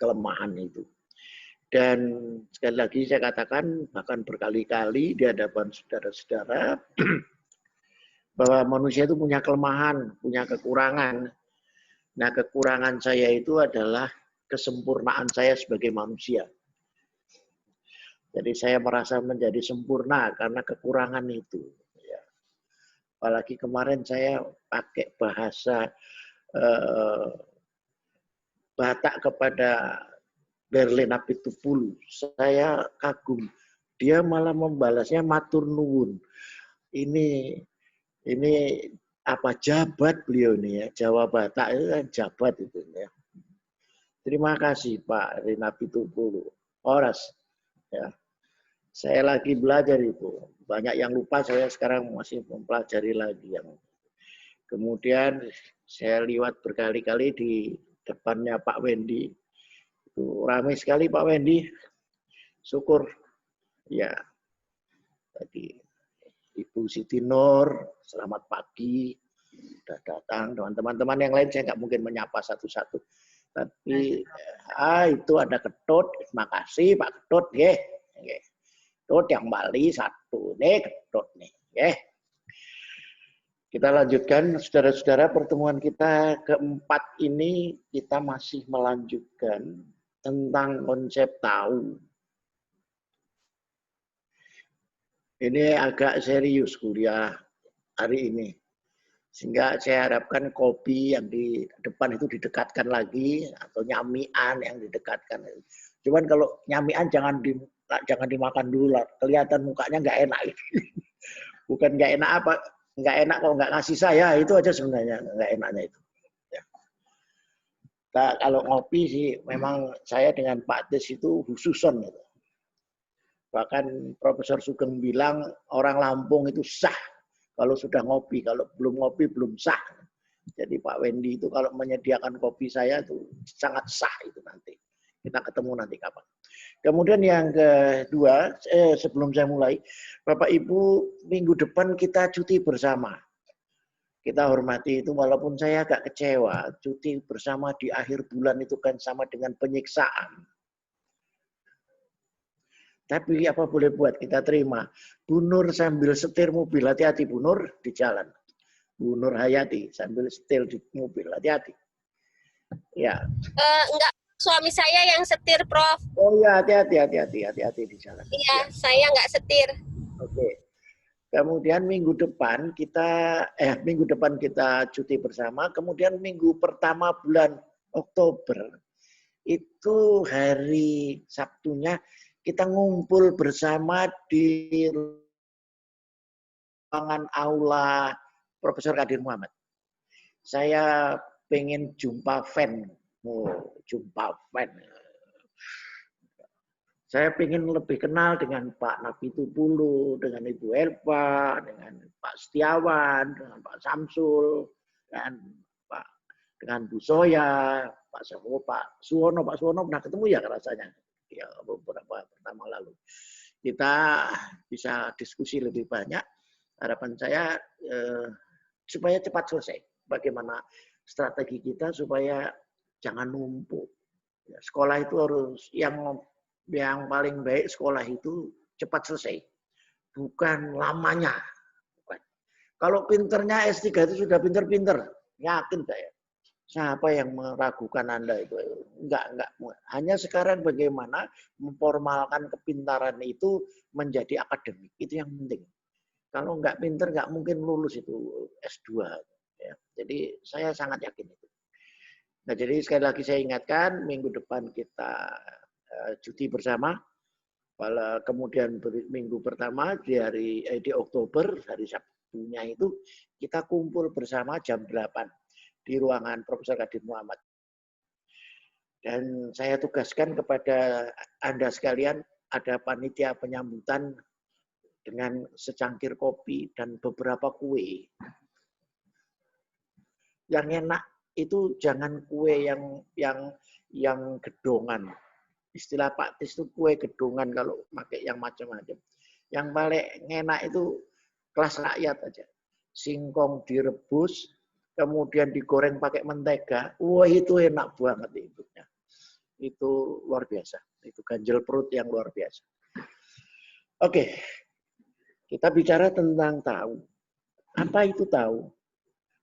kelemahan itu. Dan sekali lagi saya katakan, bahkan berkali-kali di hadapan saudara-saudara, bahwa manusia itu punya kelemahan, punya kekurangan. Nah, kekurangan saya itu adalah kesempurnaan saya sebagai manusia. Jadi saya merasa menjadi sempurna karena kekurangan itu. Ya. Apalagi kemarin saya pakai bahasa Batak kepada Berlin Apitupulu. Saya kagum. Dia malah membalasnya matur nuwun. Ini apa jabat beliau ini ya. Jawa Batak itu kan jabat itu ya. Terima kasih Pak Rina Pitupulu. Horas ya. Saya lagi belajar itu. Banyak yang lupa, saya sekarang masih mempelajari lagi yang. Kemudian saya liwat berkali-kali di depannya Pak Wendy. Itu ramai sekali Pak Wendy. Syukur. Ya. Tadi Ibu Siti Nur, selamat pagi. Sudah datang. Teman-teman yang lain saya nggak mungkin menyapa satu-satu. Tapi itu ada Ketut. Terima kasih Pak Ketut. Ya. Ketut yang Bali satu. Nih Ketut nih. Ya. Kita lanjutkan, saudara-saudara, pertemuan kita keempat ini kita masih melanjutkan tentang konsep tahu. Ini agak serius kuliah hari ini. Sehingga saya harapkan kopi yang di depan itu didekatkan lagi, atau nyamian yang didekatkan. Cuman kalau nyamian jangan dimakan dulu lah. Kelihatan mukanya nggak enak. Bukan nggak enak apa, nggak enak kalau nggak ngasih saya, itu aja sebenarnya nggak enaknya itu. Ya. Nah, kalau ngopi sih memang saya dengan Pak Tis itu khususon. Gitu. Bahkan Profesor Sugeng bilang orang Lampung itu sah kalau sudah ngopi, kalau belum ngopi belum sah. Jadi Pak Wendy itu kalau menyediakan kopi saya itu sangat sah itu nanti. Kita ketemu nanti kapan. Kemudian yang kedua, sebelum saya mulai, Bapak Ibu, minggu depan kita cuti bersama. Kita hormati itu walaupun saya agak kecewa, cuti bersama di akhir bulan itu kan sama dengan penyiksaan. Tapi apa boleh buat, kita terima. Bu Nur sambil setir mobil, hati-hati Bu Nur di jalan. Bu Nur Hayati sambil setir di mobil, hati-hati. Ya. Enggak, suami saya yang setir, Prof. Oh ya, hati-hati di jalan. Iya, ya. Saya nggak setir. Oke. Kemudian minggu depan kita cuti bersama. Kemudian minggu pertama bulan Oktober itu hari Sabtunya kita ngumpul bersama di ruangan aula Profesor Kadir Muhammad. Saya pengen jumpa fan. Jumpa fan. Saya ingin lebih kenal dengan Pak Napitupulu, dengan Ibu Elva, dengan Pak Setiawan, dengan Pak Samsul, dengan Bu Soya, Pak Suwono pernah ketemu ya rasanya ya beberapa pertama lalu. Kita bisa diskusi lebih banyak. Harapan saya supaya cepat selesai. Bagaimana strategi kita supaya jangan numpuk. Ya, sekolah itu harus yang paling baik sekolah itu cepat selesai, bukan lamanya. Bukan. Kalau pinternya S3 itu sudah pinter-pinter, yakin saya. Siapa yang meragukan Anda itu? Enggak. Hanya sekarang bagaimana memformalkan kepintaran itu menjadi akademik, itu yang penting. Kalau enggak pinter, enggak mungkin lulus itu S2. Ya. Jadi saya sangat yakin itu. Nah, jadi sekali lagi saya ingatkan, minggu depan kita cuti bersama. Kemudian minggu pertama di Oktober, hari Sabtunya itu kita kumpul bersama jam 8 di ruangan Profesor Kadir Muhammad. Dan saya tugaskan kepada Anda sekalian ada panitia penyambutan dengan secangkir kopi dan beberapa kue. Yang enak itu jangan kue yang gedongan. Istilah Pak Tis itu kue gedongan kalau pakai yang macam-macam. Yang paling enak itu kelas rakyat aja. Singkong direbus, kemudian digoreng pakai mentega. Wah, itu enak banget hidupnya. itu luar biasa. Itu ganjel perut yang luar biasa. Oke, kita bicara tentang tahu. Apa itu tahu?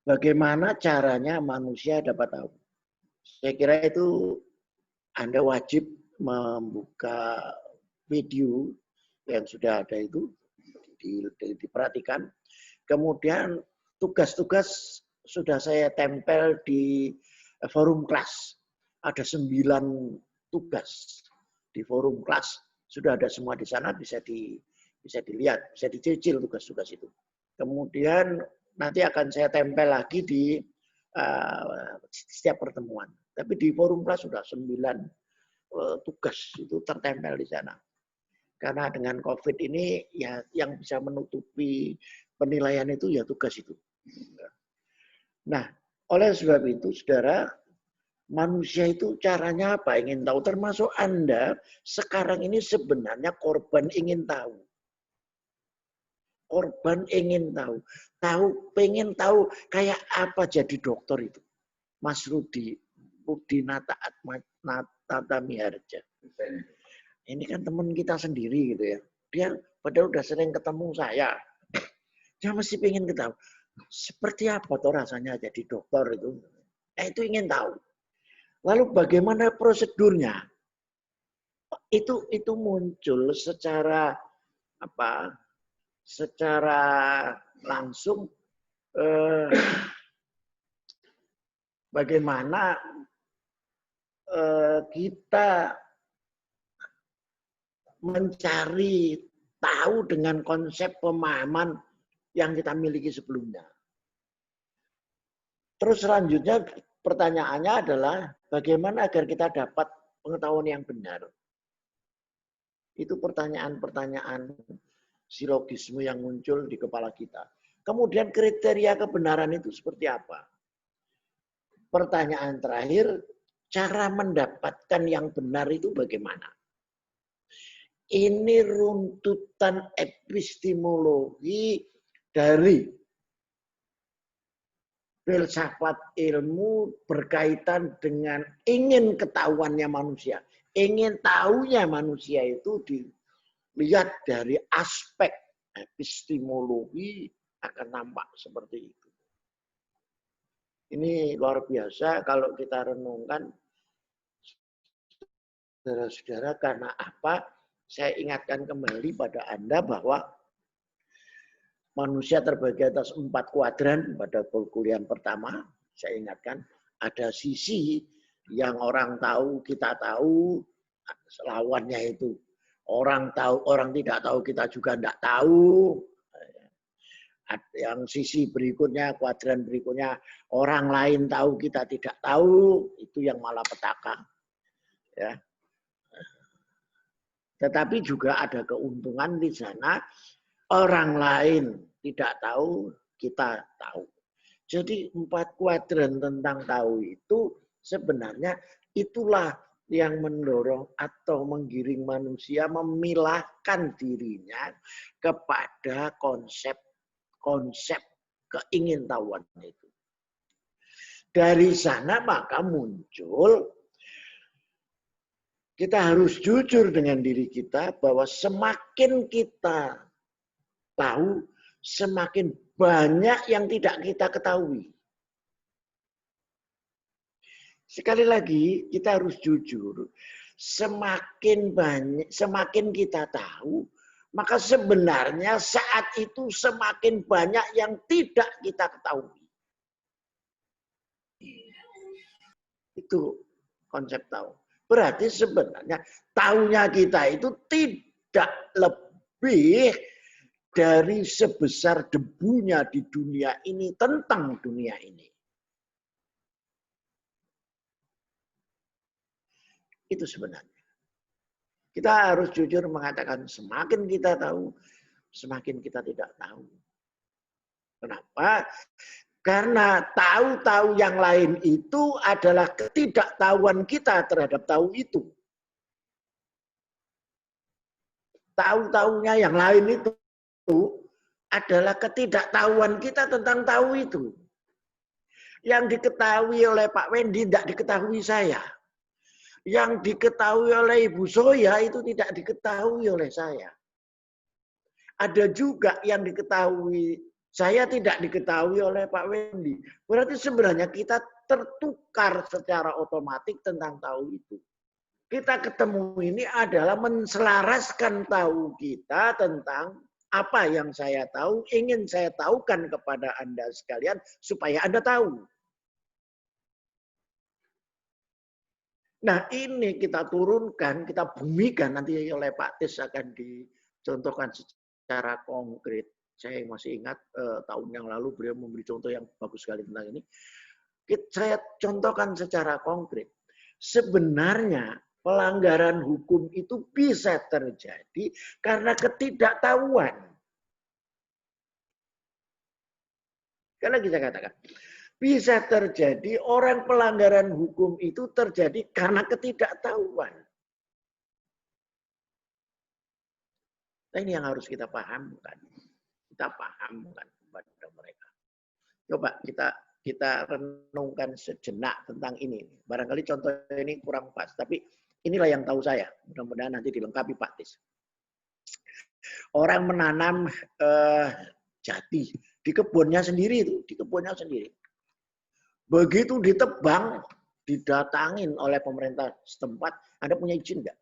Bagaimana caranya manusia dapat tahu? Saya kira itu Anda wajib membuka video yang sudah ada itu, diperhatikan. Kemudian tugas-tugas sudah saya tempel di forum kelas. Ada 9 tugas di forum kelas. Sudah ada semua di sana, bisa dilihat, bisa dicicil tugas-tugas itu. Kemudian nanti akan saya tempel lagi di setiap pertemuan. Tapi di forum kelas sudah 9 tugas itu tertempel di sana. Karena dengan COVID ini ya yang bisa menutupi penilaian itu ya tugas itu. Nah, oleh sebab itu saudara, manusia itu caranya apa? Ingin tahu. Termasuk Anda sekarang ini sebenarnya korban ingin tahu. Korban ingin tahu. Pengen tahu kayak apa jadi dokter itu. Mas Rudi Nata Miharja. Ini kan teman kita sendiri gitu ya. Dia padahal udah sering ketemu saya. Dia mesti pengen tahu. Seperti apa tuh rasanya jadi dokter itu. Itu ingin tahu. Lalu bagaimana prosedurnya? Itu muncul secara apa? Secara langsung bagaimana kita mencari tahu dengan konsep pemahaman yang kita miliki sebelumnya. Terus selanjutnya pertanyaannya adalah bagaimana agar kita dapat pengetahuan yang benar. Itu pertanyaan-pertanyaan silogisme yang muncul di kepala kita. Kemudian kriteria kebenaran itu seperti apa? Pertanyaan terakhir, cara mendapatkan yang benar itu bagaimana? Ini runtutan epistemologi dari filsafat ilmu berkaitan dengan ingin ketahuannya manusia. Ingin tahunya manusia itu dilihat dari aspek epistemologi akan nampak seperti itu. Ini luar biasa kalau kita renungkan, saudara-saudara, karena apa? Saya ingatkan kembali pada Anda bahwa manusia terbagi atas 4 kuadran pada kuliah pertama. Saya ingatkan, ada sisi yang orang tahu, kita tahu, lawannya itu. Orang tahu, orang tidak tahu, kita juga tidak tahu. Yang sisi berikutnya, kuadran berikutnya, orang lain tahu, kita tidak tahu, itu yang malapetaka. Ya. Tetapi juga ada keuntungan di sana, orang lain tidak tahu, kita tahu. Jadi 4 kuadran tentang tahu itu sebenarnya itulah yang mendorong atau menggiring manusia memilahkan dirinya kepada konsep keingintahuan itu. Dari sana maka muncul, kita harus jujur dengan diri kita bahwa semakin kita tahu, semakin banyak yang tidak kita ketahui. Sekali lagi, kita harus jujur. Semakin kita tahu, maka sebenarnya saat itu semakin banyak yang tidak kita ketahui. Itu konsep tahu. Berarti sebenarnya tahunya kita itu tidak lebih dari sebesar debunya di dunia ini tentang dunia ini. Itu sebenarnya. Kita harus jujur mengatakan semakin kita tahu, semakin kita tidak tahu. Kenapa? Karena tahu-tahu yang lain itu adalah ketidaktahuan kita terhadap tahu itu. Tahu-tahunya yang lain itu adalah ketidaktahuan kita tentang tahu itu. Yang diketahui oleh Pak Wendy tidak diketahui saya. Yang diketahui oleh Ibu Soya itu tidak diketahui oleh saya. Ada juga yang diketahui saya tidak diketahui oleh Pak Wendy. Berarti sebenarnya kita tertukar secara otomatis tentang tahu itu. Kita ketemu ini adalah menselaraskan tahu kita tentang apa yang saya tahu, ingin saya tahukan kepada Anda sekalian supaya Anda tahu. Nah ini kita turunkan, kita bumikan, nanti oleh Pak Tis akan dicontohkan secara konkret. Saya masih ingat tahun yang lalu beliau memberi contoh yang bagus sekali tentang ini. Saya contohkan secara konkret. Sebenarnya pelanggaran hukum itu bisa terjadi karena ketidaktahuan. Sekali lagi saya katakan, bisa terjadi orang pelanggaran hukum itu terjadi karena ketidaktahuan. Nah ini yang harus kita pahamkan. Kita pahamkan kepada mereka. Coba kita renungkan sejenak tentang ini. Barangkali contoh ini kurang pas, tapi inilah yang tahu saya. Mudah-mudahan nanti dilengkapi Pak Tis. Orang menanam jati di kebunnya sendiri itu, di kebunnya sendiri. Begitu ditebang, didatangin oleh pemerintah setempat, Anda punya izin enggak?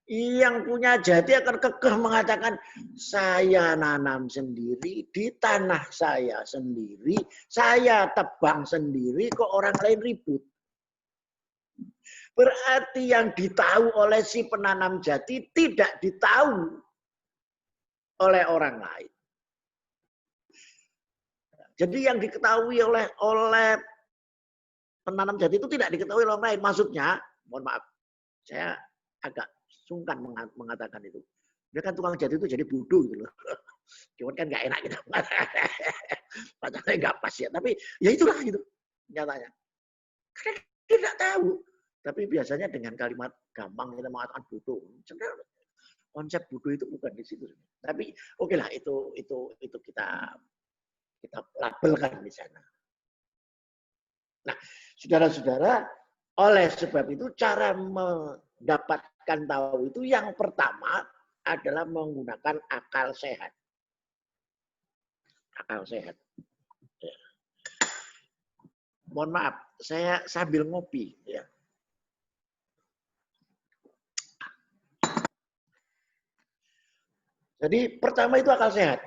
Yang punya jati akan kekeh mengatakan, saya nanam sendiri, di tanah saya sendiri, saya tebang sendiri, kok orang lain ribut. Berarti yang ditahu oleh si penanam jati tidak ditahu oleh orang lain. Jadi yang diketahui oleh penanam jati itu tidak diketahui oleh orang lain. Maksudnya, mohon maaf, saya agak sungkan mengatakan itu. Dia kan tukang jati itu jadi bodoh gitu loh. Cuman kan nggak enak gitu. Padahal nggak pas ya. Tapi ya itulah gitu nyatanya. Karena tidak tahu. Tapi biasanya dengan kalimat gampang kita mengatakan bodoh. Sebenarnya konsep bodoh itu bukan di situ. Tapi oke lah itu kita labelkan di sana. Nah, saudara-saudara, oleh sebab itu cara mendapatkan tahu itu yang pertama adalah menggunakan akal sehat. Akal sehat. Ya. Mohon maaf, saya sambil ngopi. Ya. Jadi pertama itu akal sehat.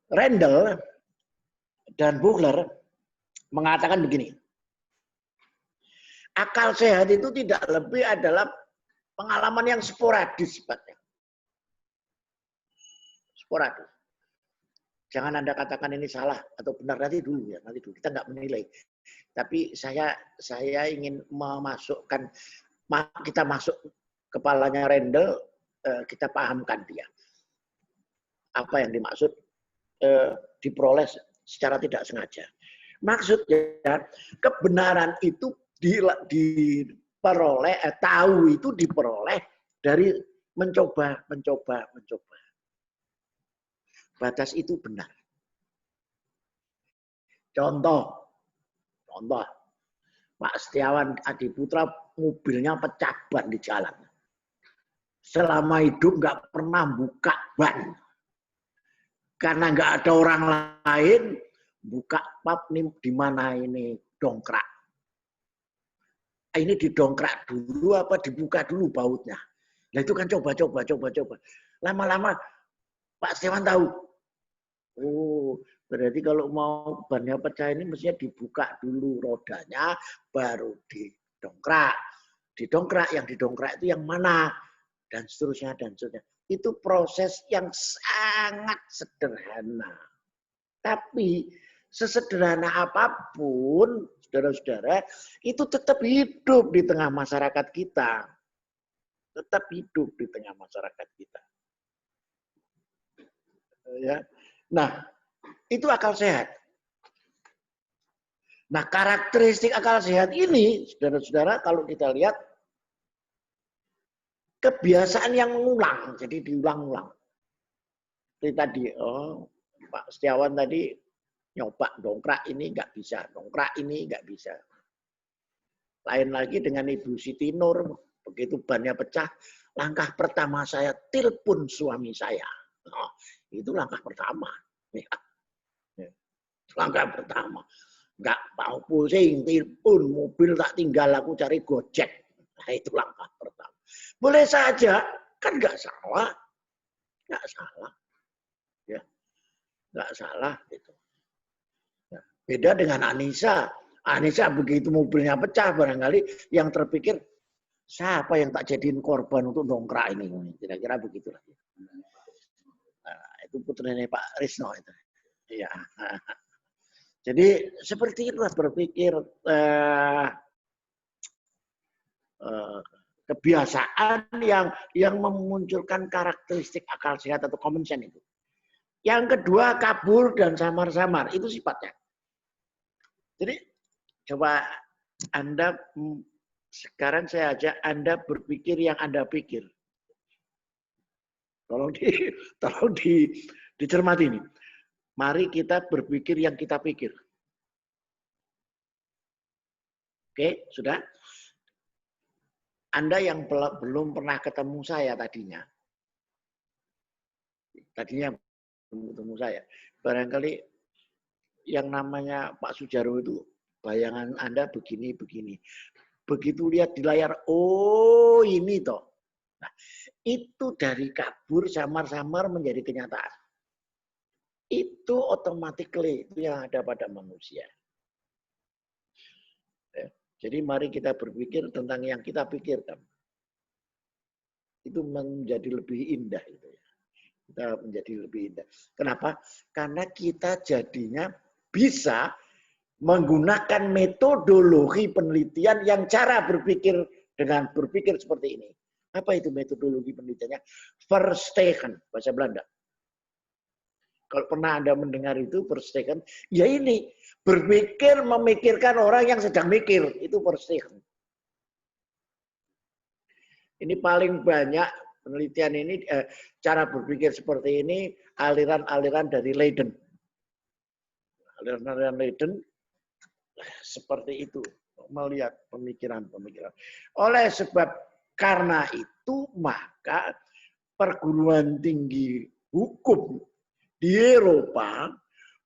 Randall dan Buchler mengatakan begini. Akal sehat itu tidak lebih adalah pengalaman yang sporadis sifatnya. Sporadis. Jangan Anda katakan ini salah atau benar, nanti dulu ya, nanti dulu. Kita nggak menilai. Tapi saya ingin memasukkan, kita masuk kepalanya Randall, kita pahamkan dia. Apa yang dimaksud diperoleh secara tidak sengaja. Maksudnya kebenaran itu diperoleh, tahu itu diperoleh dari mencoba. Batas itu benar. Contoh, Pak Setiawan Adiputra mobilnya pecah ban di jalan. Selama hidup nggak pernah buka ban. Karena nggak ada orang lain, buka pap nih di mana ini dongkrak. Ini didongkrak dulu apa dibuka dulu bautnya. Nah itu kan coba. Lama-lama Pak Setiawan tahu. Oh, berarti kalau mau bannya pecah ini mestinya dibuka dulu rodanya, baru didongkrak. Yang didongkrak itu yang mana? Dan seterusnya. Itu proses yang sangat sederhana. Tapi sesederhana apapun, saudara-saudara, itu tetap hidup di tengah masyarakat kita. Tetap hidup di tengah masyarakat kita. Ya. Nah, itu akal sehat. Nah, karakteristik akal sehat ini, saudara-saudara, kalau kita lihat, kebiasaan yang mengulang, jadi diulang-ulang. Seperti tadi, Pak Setiawan tadi nyoba dongkrak ini nggak bisa, dongkrak ini nggak bisa. Lain lagi dengan Ibu Siti Nur, begitu bannya pecah, langkah pertama saya telepon suami saya. Oh, itu langkah pertama. Ya. Langkah pertama. Nggak mau pusing, telepon, mobil tak tinggal, aku cari Gojek. Nah, itu langkah pertama. Boleh saja, kan nggak salah. Nggak salah. Ya, nggak salah. Gitu. Ya. Beda dengan Anissa. Anissa begitu mobilnya pecah, barangkali yang terpikir, siapa yang tak jadiin korban untuk dongkrak ini? Kira-kira begitulah. Nah, itu putranya Pak Risno itu. Iya. Jadi seperti itulah berpikir kebiasaan yang memunculkan karakteristik akal sehat atau common sense itu. Yang kedua, kabur dan samar-samar, itu sifatnya. Jadi coba Anda sekarang saya ajak Anda berpikir yang Anda pikir. Tolong dicermati ini. Mari kita berpikir yang kita pikir. Oke, sudah? Anda yang belum pernah ketemu saya tadinya belum ketemu saya. Barangkali yang namanya Pak Sudjarwo itu bayangan Anda begini. Begitu lihat di layar, oh ini toh. Nah, itu dari kabur samar-samar menjadi kenyataan. Itu automatically itu yang ada pada manusia. Jadi mari kita berpikir tentang yang kita pikirkan. Itu menjadi lebih indah itu ya. Kita menjadi lebih indah. Kenapa? Karena kita jadinya bisa menggunakan metodologi penelitian yang cara berpikir dengan berpikir seperti ini. Apa itu metodologi penelitiannya? Verstehen, bahasa Belanda. Kalau pernah Anda mendengar itu verstehen, ya ini berpikir memikirkan orang yang sedang mikir, itu verstehen. Ini paling banyak penelitian ini cara berpikir seperti ini aliran-aliran dari Leiden. Aliran-aliran Leiden seperti itu, melihat pemikiran-pemikiran. Oleh sebab karena itu maka perguruan tinggi hukum di Eropa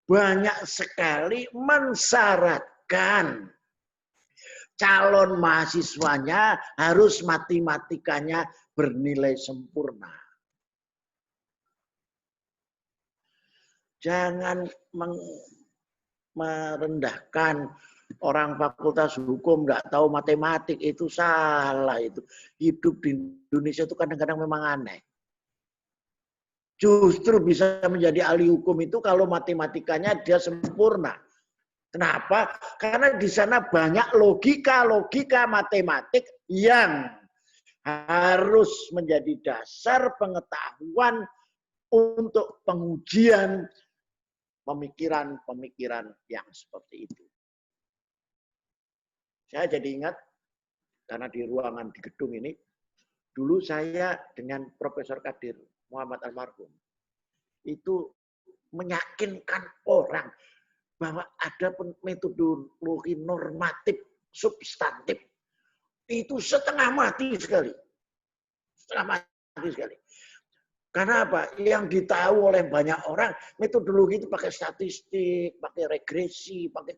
banyak sekali mensyaratkan calon mahasiswanya harus matematikanya bernilai sempurna. Jangan merendahkan orang fakultas hukum nggak tahu matematik, itu salah itu. Hidup di Indonesia itu kadang-kadang memang aneh. Justru bisa menjadi ahli hukum itu kalau matematikanya dia sempurna. Kenapa? Karena di sana banyak logika-logika matematik yang harus menjadi dasar pengetahuan untuk pengujian pemikiran-pemikiran yang seperti itu. Saya jadi ingat, karena di ruangan di gedung ini, dulu saya dengan Profesor Kadir Muhammad Almarhum, itu meyakinkan orang bahwa ada metodologi normatif substantif. Itu setengah mati sekali. Setengah mati sekali. Karena apa? Yang ditahu oleh banyak orang, metodologi itu pakai statistik, pakai regresi, pakai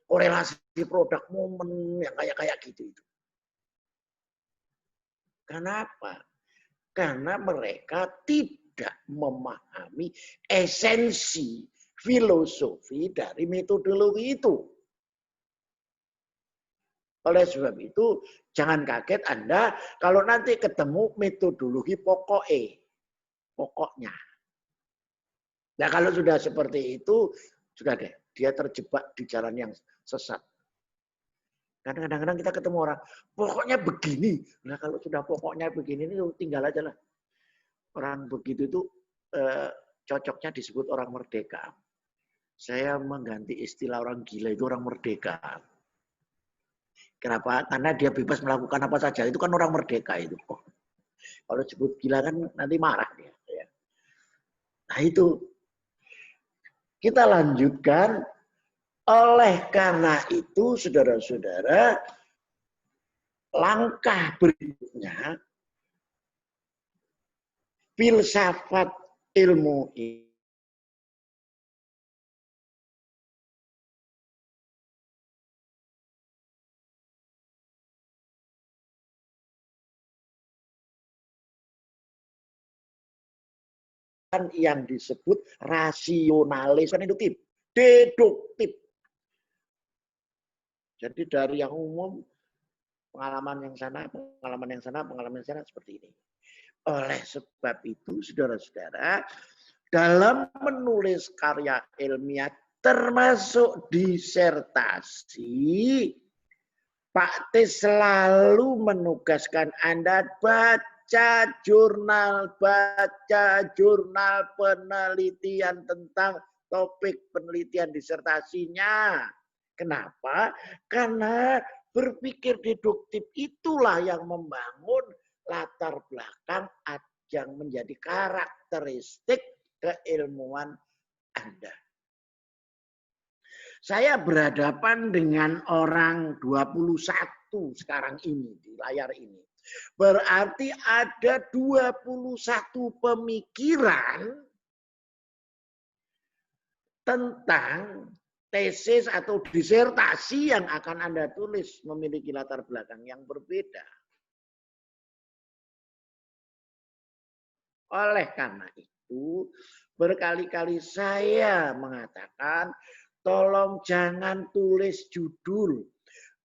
korelasi produk momen, yang kayak gitu itu. Kenapa? Karena mereka tidak memahami esensi filosofi dari metodologi itu. Oleh sebab itu, jangan kaget Anda kalau nanti ketemu metodologi pokoknya. Nah, kalau sudah seperti itu, sudah deh, dia terjebak di jalan yang sesat. Karena kadang-kadang kita ketemu orang, pokoknya begini. Nah, kalau sudah pokoknya begini, ini tinggal aja lah. Orang begitu itu cocoknya disebut orang merdeka. Saya mengganti istilah orang gila itu orang merdeka. Kenapa? Karena dia bebas melakukan apa saja. Itu kan orang merdeka itu. Kalau disebut gila kan nanti marah dia. Nah itu. Kita lanjutkan. Oleh karena itu, saudara-saudara, langkah berikutnya, filsafat ilmu ini yang disebut rasionalis, bukan induktif, deduktif. Jadi dari yang umum, pengalaman yang sana, pengalaman yang sana, pengalaman yang sana, seperti ini. Oleh sebab itu, saudara-saudara, dalam menulis karya ilmiah, termasuk disertasi, Pak T selalu menugaskan Anda baca jurnal penelitian tentang topik penelitian disertasinya. Kenapa? Karena berpikir deduktif itulah yang membangun latar belakang yang menjadi karakteristik keilmuan Anda. Saya berhadapan dengan orang 21 sekarang ini di layar ini. Berarti ada 21 pemikiran tentang tesis atau disertasi yang akan Anda tulis memiliki latar belakang yang berbeda. Oleh karena itu, berkali-kali saya mengatakan, tolong jangan tulis judul,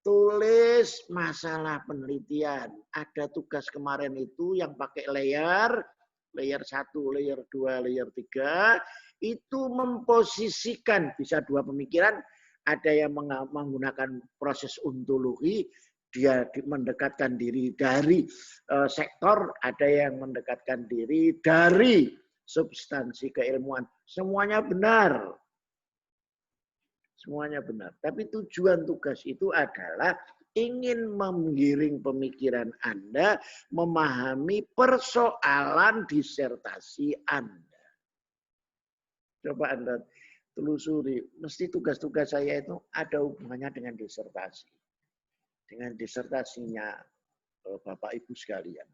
tulis masalah penelitian. Ada tugas kemarin itu yang pakai layer 1, layer 2, layer 3, itu memposisikan, bisa dua pemikiran, ada yang menggunakan proses ontologi, dia mendekatkan diri dari sektor, ada yang mendekatkan diri dari substansi keilmuan. Semuanya benar. Semuanya benar. Tapi tujuan tugas itu adalah ingin menggiring pemikiran Anda, memahami persoalan disertasi Anda. Coba Anda telusuri, mesti tugas-tugas saya itu ada hubungannya dengan disertasi. Dengan disertasinya Bapak Ibu sekalian.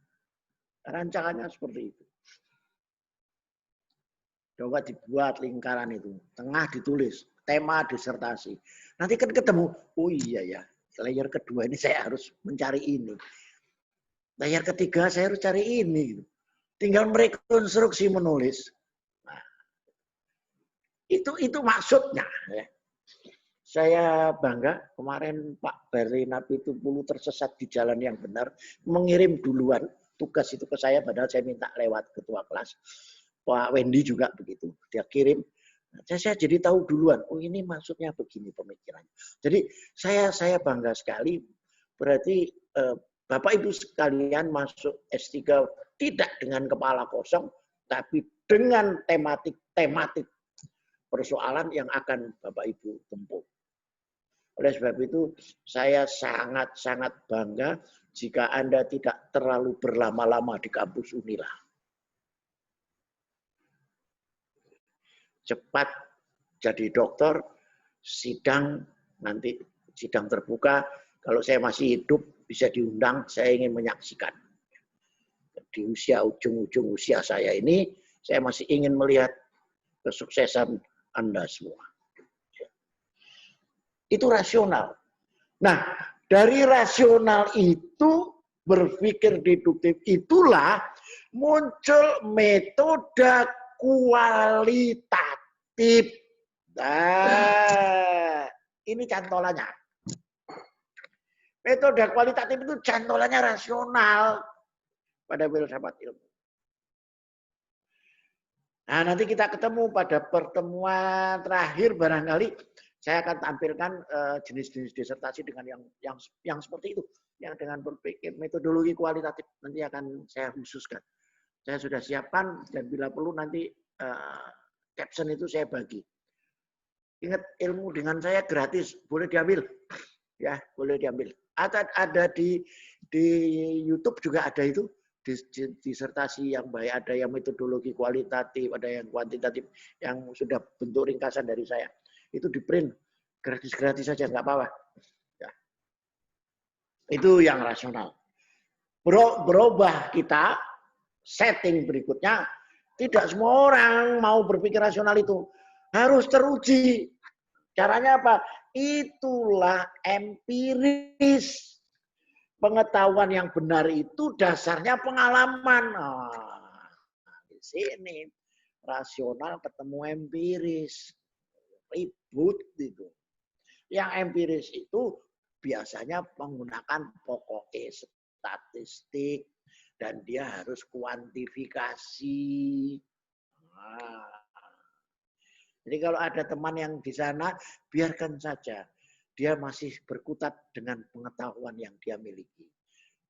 Rancangannya seperti itu. Coba dibuat lingkaran itu, tengah ditulis tema disertasi. Nanti kan ketemu, oh iya ya, layer kedua ini saya harus mencari ini. Layer ketiga saya harus cari ini. Tinggal merekonstruksi menulis. Nah, itu maksudnya. Ya. Saya bangga kemarin Pak Berlin Napitupulu tersesat di jalan yang benar, mengirim duluan tugas itu ke saya, padahal saya minta lewat ketua kelas. Pak Wendy juga begitu, dia kirim. Saya jadi tahu duluan, oh ini maksudnya begini pemikirannya. Jadi saya bangga sekali, berarti Bapak Ibu sekalian masuk S3 tidak dengan kepala kosong, tapi dengan tematik persoalan yang akan Bapak Ibu tempuh. Oleh sebab itu, saya sangat-sangat bangga jika Anda tidak terlalu berlama-lama di kampus Unila. Cepat jadi dokter, sidang nanti sidang terbuka. Kalau saya masih hidup, bisa diundang, saya ingin menyaksikan. Di usia ujung-ujung usia saya ini, saya masih ingin melihat kesuksesan Anda semua. Itu rasional. Nah, dari rasional itu, berpikir deduktif itulah muncul metode kualitatif. Nah, ini cantolannya. Metode kualitatif itu cantolannya rasional pada filsafat ilmu. Nah, nanti kita ketemu pada pertemuan terakhir barangkali saya akan tampilkan jenis-jenis disertasi dengan yang seperti itu, yang dengan berpikir metodologi kualitatif nanti akan saya khususkan. Saya sudah siapkan dan bila perlu nanti caption itu saya bagi. Ingat, ilmu dengan saya gratis, boleh diambil, ya boleh diambil. Ada di YouTube juga ada itu. Disertasi yang baik, ada yang metodologi kualitatif, ada yang kuantitatif, yang sudah bentuk ringkasan dari saya. Itu di print, Gratis-gratis saja, nggak apa-apa. Ya. Itu yang rasional. Berubah kita, setting berikutnya, tidak semua orang mau berpikir rasional itu. Harus teruji. Caranya apa? Itulah empiris. Pengetahuan yang benar itu dasarnya pengalaman. Nah, di sini rasional ketemu empiris. Ribut itu. Yang empiris itu biasanya menggunakan pokoknya statistik dan dia harus kuantifikasi. Nah, jadi kalau ada teman yang di sana, biarkan saja. Dia masih berkutat dengan pengetahuan yang dia miliki.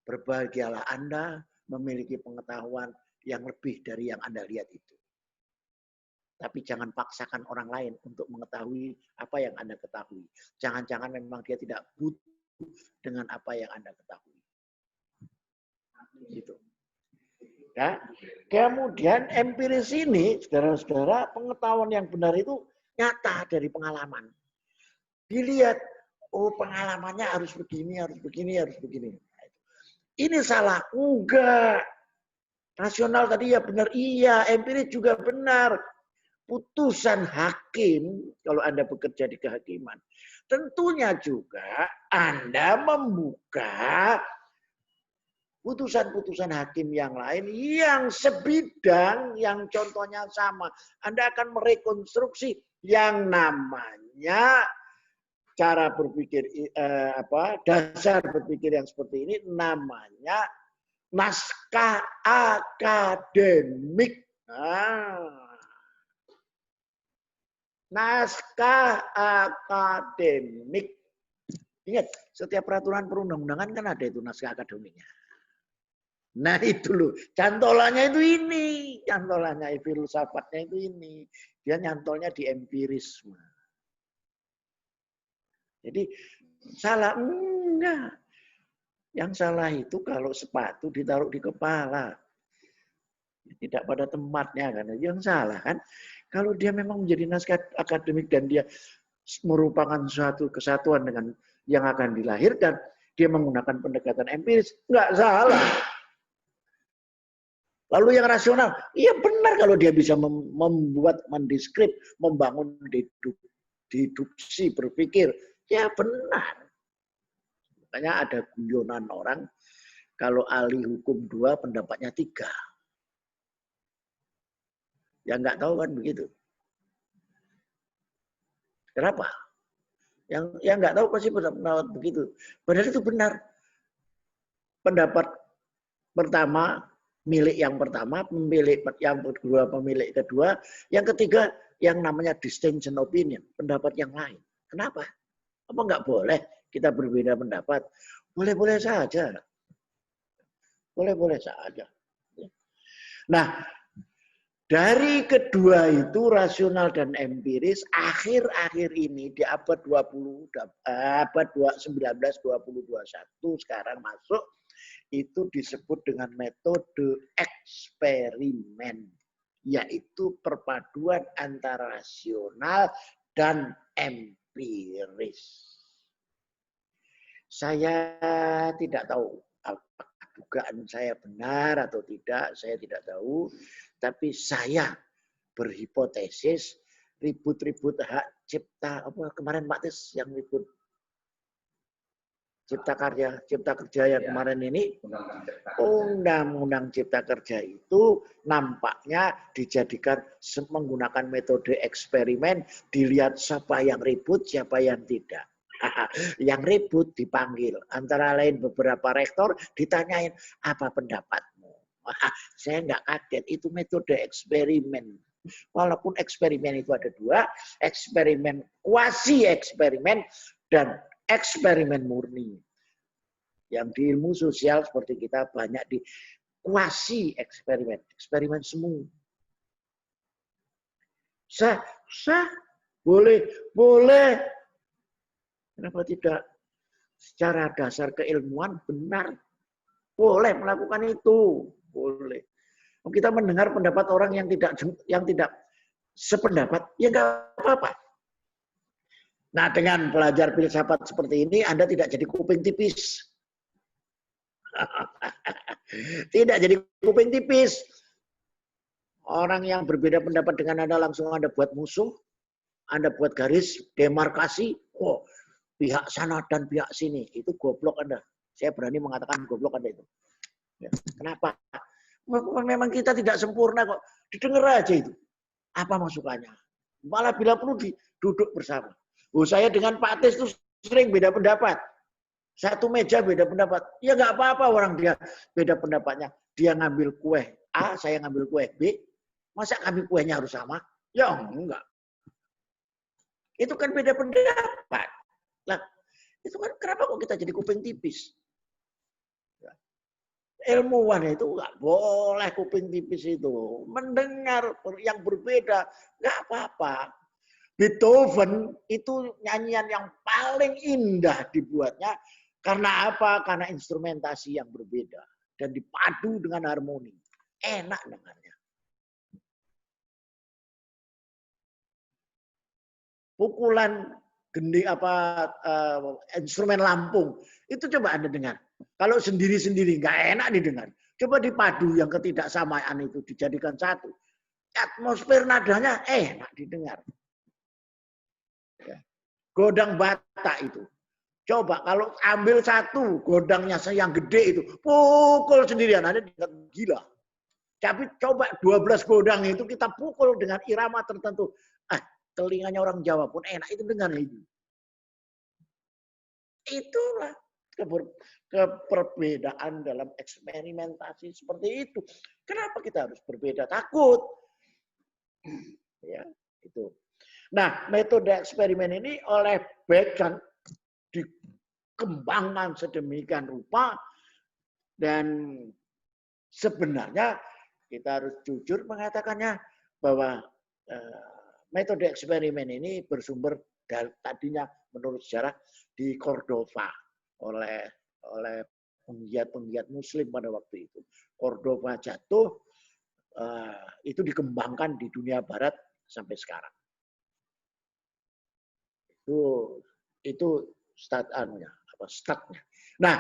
Berbahagialah Anda memiliki pengetahuan yang lebih dari yang Anda lihat itu. Tapi jangan paksakan orang lain untuk mengetahui apa yang Anda ketahui. Jangan-jangan memang dia tidak butuh dengan apa yang Anda ketahui. Gitu. Ya. Kemudian empiris ini, saudara-saudara, pengetahuan yang benar itu nyata dari pengalaman. Dilihat, oh pengalamannya harus begini, harus begini, harus begini. Ini salah, enggak. Rasional tadi ya benar, iya. Empiris juga benar. Putusan hakim, kalau Anda bekerja di kehakiman, tentunya juga Anda membuka putusan-putusan hakim yang lain yang sebidang, yang contohnya sama. Anda akan merekonstruksi yang namanya cara berpikir, dasar berpikir yang seperti ini namanya naskah akademik. Naskah akademik. Ingat, setiap peraturan perundang-undangan kan ada itu naskah akademiknya. Nah itu loh, cantolannya itu ini. Cantolannya, filsafatnya itu ini. Dia nyantolnya di empirisme. Jadi salah enggak. Yang salah itu kalau sepatu ditaruh di kepala. Tidak pada tempatnya kan. Yang salah kan. Kalau dia memang menjadi naskah akademik dan dia merupakan suatu kesatuan dengan yang akan dilahirkan, dia menggunakan pendekatan empiris, nggak salah. Lalu yang rasional, iya benar kalau dia bisa membuat, mendeskrip, membangun deduksi berpikir, ya benar. Makanya ada guyonan orang, kalau ahli hukum 2, pendapatnya 3. Ya nggak tahu kan begitu. Kenapa? Yang nggak tahu pasti pendapat begitu. Padahal itu benar. Pendapat pertama, milik yang pertama, pemilik yang kedua, pemilik kedua, yang ketiga yang namanya distinction opinion, pendapat yang lain. Kenapa? Apa nggak boleh kita berbeda pendapat? Boleh-boleh saja. Boleh-boleh saja. Nah, dari kedua itu rasional dan empiris akhir-akhir ini di abad 20, abad 19, 20, 21 sekarang masuk itu disebut dengan metode eksperimen, yaitu perpaduan antara rasional dan empiris. Saya tidak tahu apakah dugaan saya benar atau tidak, saya tidak tahu. Tapi saya berhipotesis ribut-ribut hak cipta, apa kemarin Pak Tis yang ribut cipta kerja yang kemarin ini, undang-undang cipta kerja itu nampaknya dijadikan menggunakan metode eksperimen, dilihat siapa yang ribut, siapa yang tidak. Yang ribut dipanggil, antara lain beberapa rektor ditanyain, apa pendapatmu? Saya nggak kaget, itu metode eksperimen. Walaupun eksperimen itu ada dua, eksperimen kuasi eksperimen dan eksperimen murni. Yang di ilmu sosial seperti kita banyak di kuasi eksperimen, eksperimen semu. Sah, boleh. Kenapa tidak? Secara dasar keilmuan benar. Boleh melakukan itu. Boleh. Kita mendengar pendapat orang yang tidak sependapat, ya nggak apa-apa. Nah, dengan belajar filsafat seperti ini, Anda tidak jadi kuping tipis. Tidak jadi kuping tipis. Orang yang berbeda pendapat dengan Anda langsung Anda buat musuh, Anda buat garis demarkasi, oh pihak sana dan pihak sini, itu goblok Anda. Saya berani mengatakan goblok Anda itu. Ya. Kenapa? Memang kita tidak sempurna kok. Didengar aja itu. Apa masukannya? Malah bila perlu duduk bersama. Oh, saya dengan Pak Tis itu sering beda pendapat. Satu meja beda pendapat. Ya nggak apa-apa orang dia beda pendapatnya. Dia ngambil kue A, saya ngambil kue B. Masa kami kuenya harus sama? Ya enggak. Itu kan beda pendapat. Lah, itu kan kenapa kok kita jadi kuping tipis? Ilmuwan itu nggak boleh kuping tipis itu. Mendengar yang berbeda, nggak apa-apa. Beethoven itu nyanyian yang paling indah dibuatnya. Karena apa? Karena instrumentasi yang berbeda. Dan dipadu dengan harmoni. Enak dengarnya. Pukulan gendi instrumen Lampung. Itu coba Anda dengar. Kalau sendiri-sendiri nggak enak didengar. Coba dipadu yang ketidaksamaan itu dijadikan satu. Atmosfer nadanya enak didengar. Godang Batak itu. Coba kalau ambil satu godangnya yang gede itu. Pukul sendirian. Anda gila. Tapi coba 12 godang itu kita pukul dengan irama tertentu. Telinganya orang Jawa pun enak itu dengar itu. Itulah keperbedaan dalam eksperimentasi seperti itu. Kenapa kita harus berbeda? Takut. Ya, itu. Nah, metode eksperimen ini oleh Beck dikembangkan sedemikian rupa dan sebenarnya kita harus jujur mengatakannya bahwa metode eksperimen ini bersumber dari tadinya menurut sejarah di Cordova oleh penggiat-penggiat Muslim pada waktu itu. Cordova jatuh, itu dikembangkan di dunia Barat sampai sekarang. Itu startnya. Nah,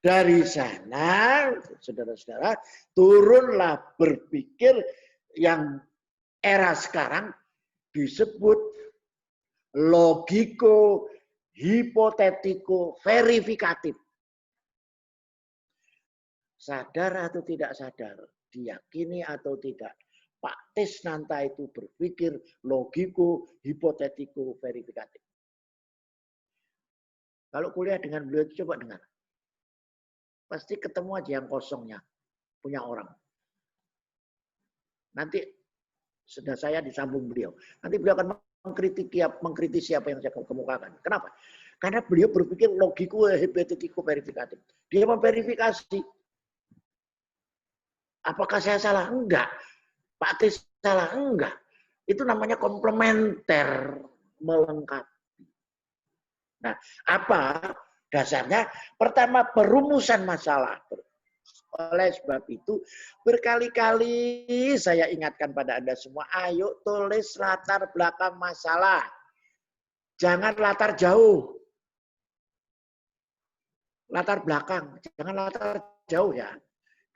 dari sana, saudara-saudara, turunlah berpikir yang era sekarang disebut logiko hipotetiko verifikatif. Sadar atau tidak sadar, diyakini atau tidak, Pak Tisnanta itu berpikir logiko hipotetiko verifikatif. Kalau kuliah dengan beliau itu coba dengar. Pasti ketemu aja yang kosongnya, punya orang. Nanti sudah saya disambung beliau. Nanti beliau akan mengkritisi apa yang saya kemukakan. Kenapa? Karena beliau berpikir logiko hipotetiko verifikatif. Dia memverifikasi. Apakah saya salah? Enggak. Pak Tis salah? Enggak. Itu namanya komplementer, melengkapi. Nah, apa dasarnya? Pertama, perumusan masalah. Oleh sebab itu, berkali-kali saya ingatkan pada Anda semua, ayo tulis latar belakang masalah. Jangan latar jauh. Latar belakang, jangan latar jauh ya.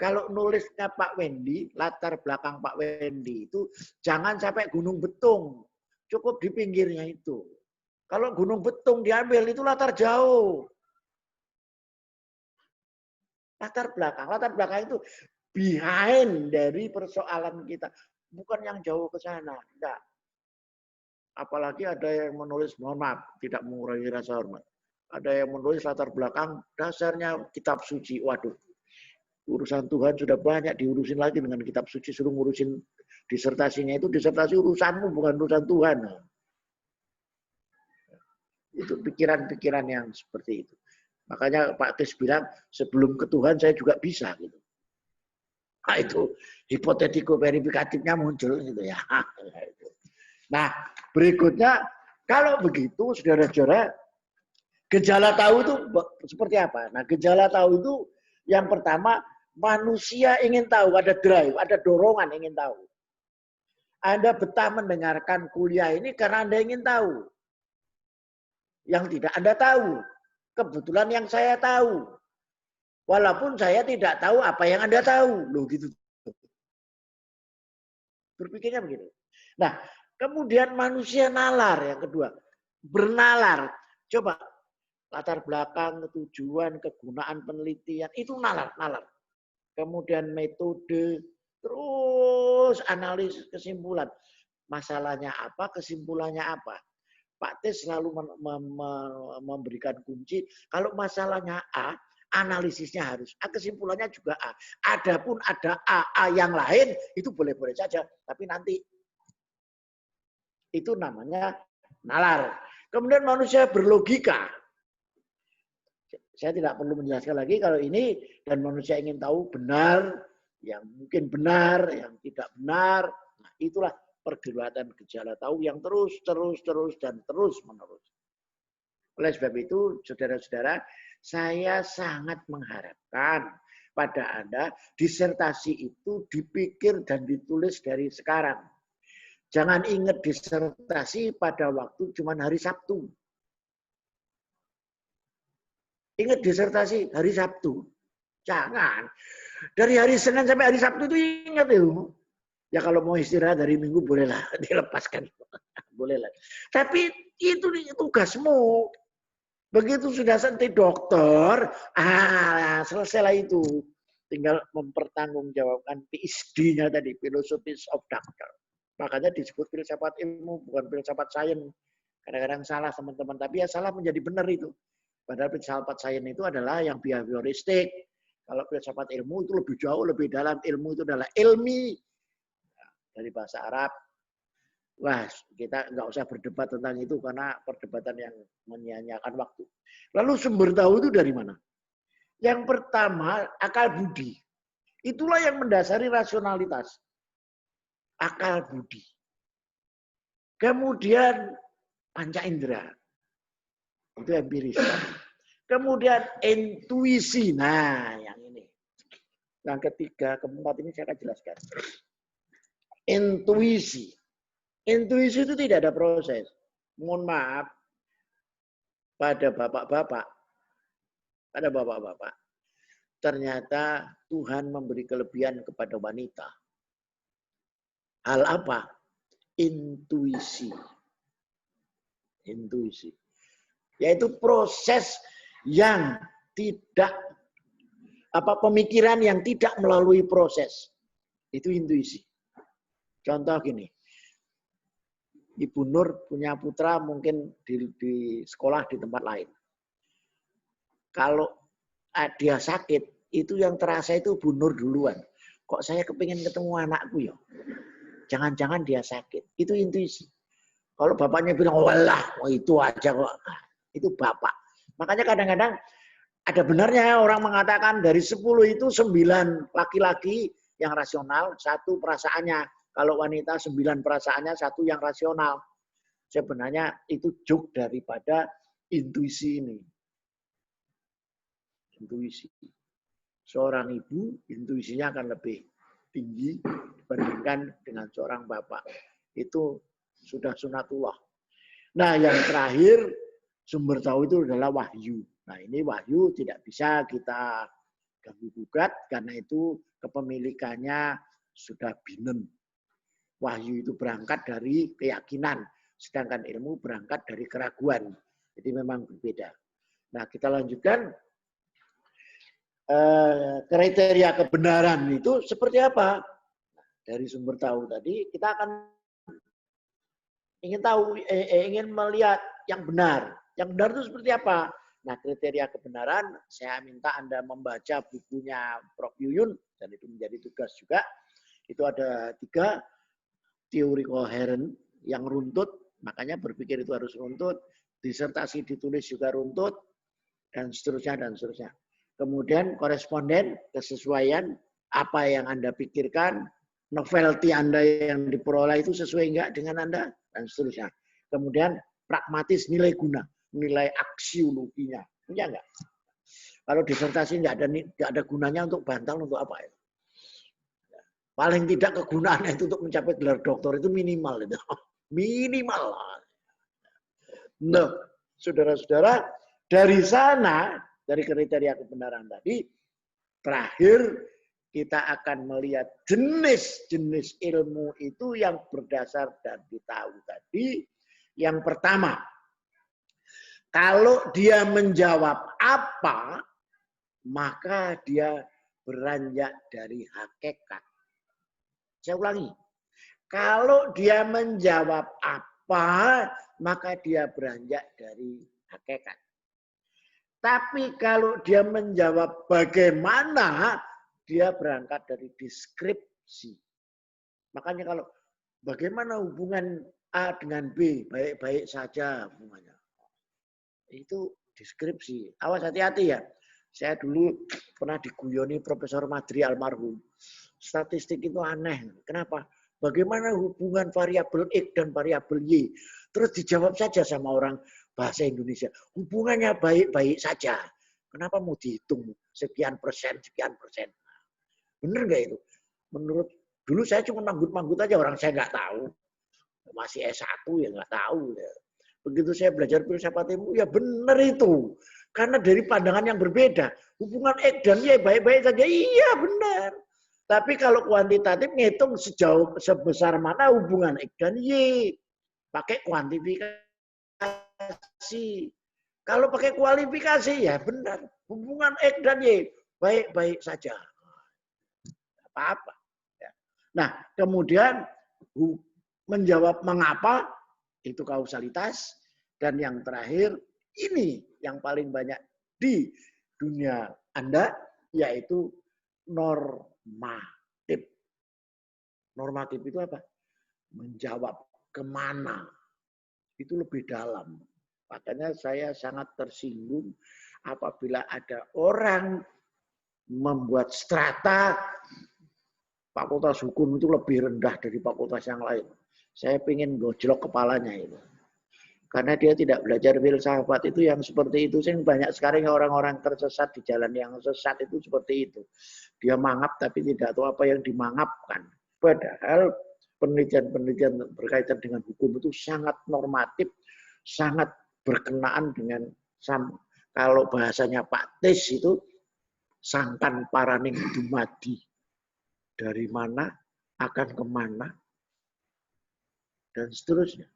Kalau nulisnya Pak Wendy, latar belakang Pak Wendy itu jangan sampai Gunung Betung. Cukup di pinggirnya itu. Kalau Gunung Betung diambil itu latar jauh. Latar belakang itu behind dari persoalan kita. Bukan yang jauh ke sana. Enggak. Apalagi ada yang menulis, mohon maaf, tidak mengurangi rasa hormat. Ada yang menulis latar belakang, dasarnya kitab suci. Waduh, urusan Tuhan sudah banyak diurusin lagi dengan kitab suci. Suruh ngurusin disertasinya itu, disertasi urusanmu bukan urusan Tuhan. Itu pikiran-pikiran yang seperti itu. Makanya Pak Tis bilang, sebelum ke Tuhan saya juga bisa. Gitu. Nah, itu hipotetiko verifikatifnya muncul. Gitu ya. Nah, berikutnya, kalau begitu, saudara-saudara, gejala tahu itu seperti apa? Nah, gejala tahu itu yang pertama, manusia ingin tahu, ada drive, ada dorongan ingin tahu. Anda betah mendengarkan kuliah ini karena Anda ingin tahu. yang tidak Anda tahu. Kebetulan yang saya tahu. Walaupun saya tidak tahu apa yang Anda tahu. Loh gitu. Berpikirnya begitu. Nah, kemudian manusia nalar yang kedua. Bernalar. Coba latar belakang, tujuan, kegunaan penelitian. Itu nalar. Kemudian metode, terus analisis kesimpulan. Masalahnya apa, kesimpulannya apa. Pak T selalu memberikan kunci. Kalau masalahnya A, analisisnya harus A, kesimpulannya juga A. Adapun ada A yang lain, itu boleh-boleh saja. Tapi nanti itu namanya nalar. Kemudian manusia berlogika. Saya tidak perlu menjelaskan lagi kalau ini, dan manusia ingin tahu benar, yang mungkin benar, yang tidak benar. Nah, itulah pergulatan gejala tahu yang terus dan terus menerus. Oleh sebab itu, saudara-saudara, saya sangat mengharapkan pada Anda disertasi itu dipikir dan ditulis dari sekarang. Jangan ingat disertasi pada waktu cuma hari Sabtu. Ingat disertasi hari Sabtu. Jangan. Dari hari Senin sampai hari Sabtu itu ingat itu. Ya kalau mau istirahat dari Minggu bolehlah dilepaskan. Bolehlah. Tapi itu tugasmu. Begitu sudah sentuh dokter, selesailah itu. Tinggal mempertanggungjawabkan PhD-nya tadi, Philosophy of Doctor. Makanya disebut filsafat ilmu, bukan filsafat sains. Kadang-kadang salah teman-teman, tapi ya salah menjadi benar itu. Padahal filsafat sains itu adalah yang behavioristik. Kalau filsafat ilmu itu lebih jauh, lebih dalam. Ilmu itu adalah ilmi. Dari bahasa Arab. Wah, kita nggak usah berdebat tentang itu karena perdebatan yang menyia-nyiakan waktu. Lalu sumber tahu itu dari mana? Yang pertama, akal budi. Itulah yang mendasari rasionalitas. Akal budi. Kemudian panca indera. Itu empiris. Kemudian intuisi. Nah, yang ini. Yang ketiga, keempat ini saya akan jelaskan. Intuisi. Intuisi itu tidak ada proses. Mohon maaf pada bapak-bapak. Pada bapak-bapak. Ternyata Tuhan memberi kelebihan kepada wanita. Hal apa? Intuisi. Intuisi. Yaitu proses yang tidak, pemikiran yang tidak melalui proses. Itu intuisi. Contoh gini. Ibu Nur punya putra mungkin di sekolah di tempat lain. Kalau dia sakit, itu yang terasa itu Bu Nur duluan. Kok saya kepingin ketemu anakku ya? Jangan-jangan dia sakit. Itu intuisi. Kalau bapaknya bilang, itu aja kok. Itu bapak. Makanya kadang-kadang ada benarnya orang mengatakan dari 10 itu 9 laki-laki yang rasional, 1 perasaannya. Kalau wanita 9 perasaannya, 1 yang rasional. Sebenarnya itu joke daripada intuisi ini. Intuisi. Seorang ibu intuisinya akan lebih tinggi dibandingkan dengan seorang bapak. Itu sudah sunatullah. Nah, yang terakhir sumber tahu itu adalah wahyu. Nah, ini wahyu tidak bisa kita ganggu-gugat karena itu kepemilikannya sudah binem. Wahyu itu berangkat dari keyakinan, sedangkan ilmu berangkat dari keraguan. Jadi memang berbeda. Nah, kita lanjutkan. Kriteria kebenaran itu seperti apa? Dari sumber tahu tadi, kita akan ingin melihat yang benar. Yang benar itu seperti apa? Nah, kriteria kebenaran, saya minta Anda membaca bukunya Prof. Yuyun, dan itu menjadi tugas juga. Itu ada 3 teori koheren yang runtut, makanya berpikir itu harus runtut, disertasi ditulis juga runtut, dan seterusnya, dan seterusnya. Kemudian koresponden, kesesuaian, apa yang Anda pikirkan, novelty Anda yang diperoleh itu sesuai enggak dengan Anda, dan seterusnya. Kemudian pragmatis, nilai guna, nilai aksiologinya, punya enggak? Kalau disertasi enggak ada gunanya untuk bantal, untuk apa itu? Paling tidak kegunaannya itu untuk mencapai gelar doktor itu minimal itu. Minimal. Nah, saudara-saudara, dari sana, dari kriteria kebenaran tadi, terakhir kita akan melihat jenis-jenis ilmu itu yang berdasar dan ditahu tadi. Yang pertama, kalau dia menjawab apa, maka dia beranjak dari hakikat. Saya ulangi, kalau dia menjawab apa, maka dia beranjak dari hakikat. Tapi kalau dia menjawab bagaimana, dia berangkat dari deskripsi. Makanya kalau bagaimana hubungan A dengan B, baik-baik saja hubungannya. Itu deskripsi. Awas hati-hati ya. Saya dulu pernah diguyoni Profesor Madri almarhum. Statistik itu aneh. Kenapa? Bagaimana hubungan variabel X dan variabel Y? Terus dijawab saja sama orang bahasa Indonesia. Hubungannya baik-baik saja. Kenapa mau dihitung sekian persen? Bener nggak itu? Menurut dulu saya cuma manggut-manggut aja, orang saya nggak tahu. Masih S1 ya nggak tahu. Ya. Begitu saya belajar filsafat ilmu, ya bener itu. Karena dari pandangan yang berbeda. Hubungan X dan Y baik-baik saja, iya benar. Tapi kalau kuantitatif ngitung sebesar mana hubungan X dan Y. Pakai kuantifikasi. Kalau pakai kualifikasi, ya benar. Hubungan X dan Y baik-baik saja. Apa-apa. Nah, kemudian menjawab mengapa, itu kausalitas. Dan yang terakhir, ini yang paling banyak di dunia Anda, yaitu normatif. Normatif itu apa? Menjawab kemana. Itu lebih dalam. Makanya saya sangat tersinggung apabila ada orang membuat strata fakultas hukum itu lebih rendah dari fakultas yang lain. Saya pengen gojlok kepalanya itu. Karena dia tidak belajar filsafat itu yang seperti itu. Sih banyak sekali orang-orang tersesat di jalan yang sesat itu seperti itu. Dia mangap tapi tidak tahu apa yang dimangapkan. Padahal penelitian-penelitian berkaitan dengan hukum itu sangat normatif, sangat berkenaan dengan kalau bahasanya Pak Tis itu sangkan paraning dumadi. Dari mana, akan kemana, dan seterusnya.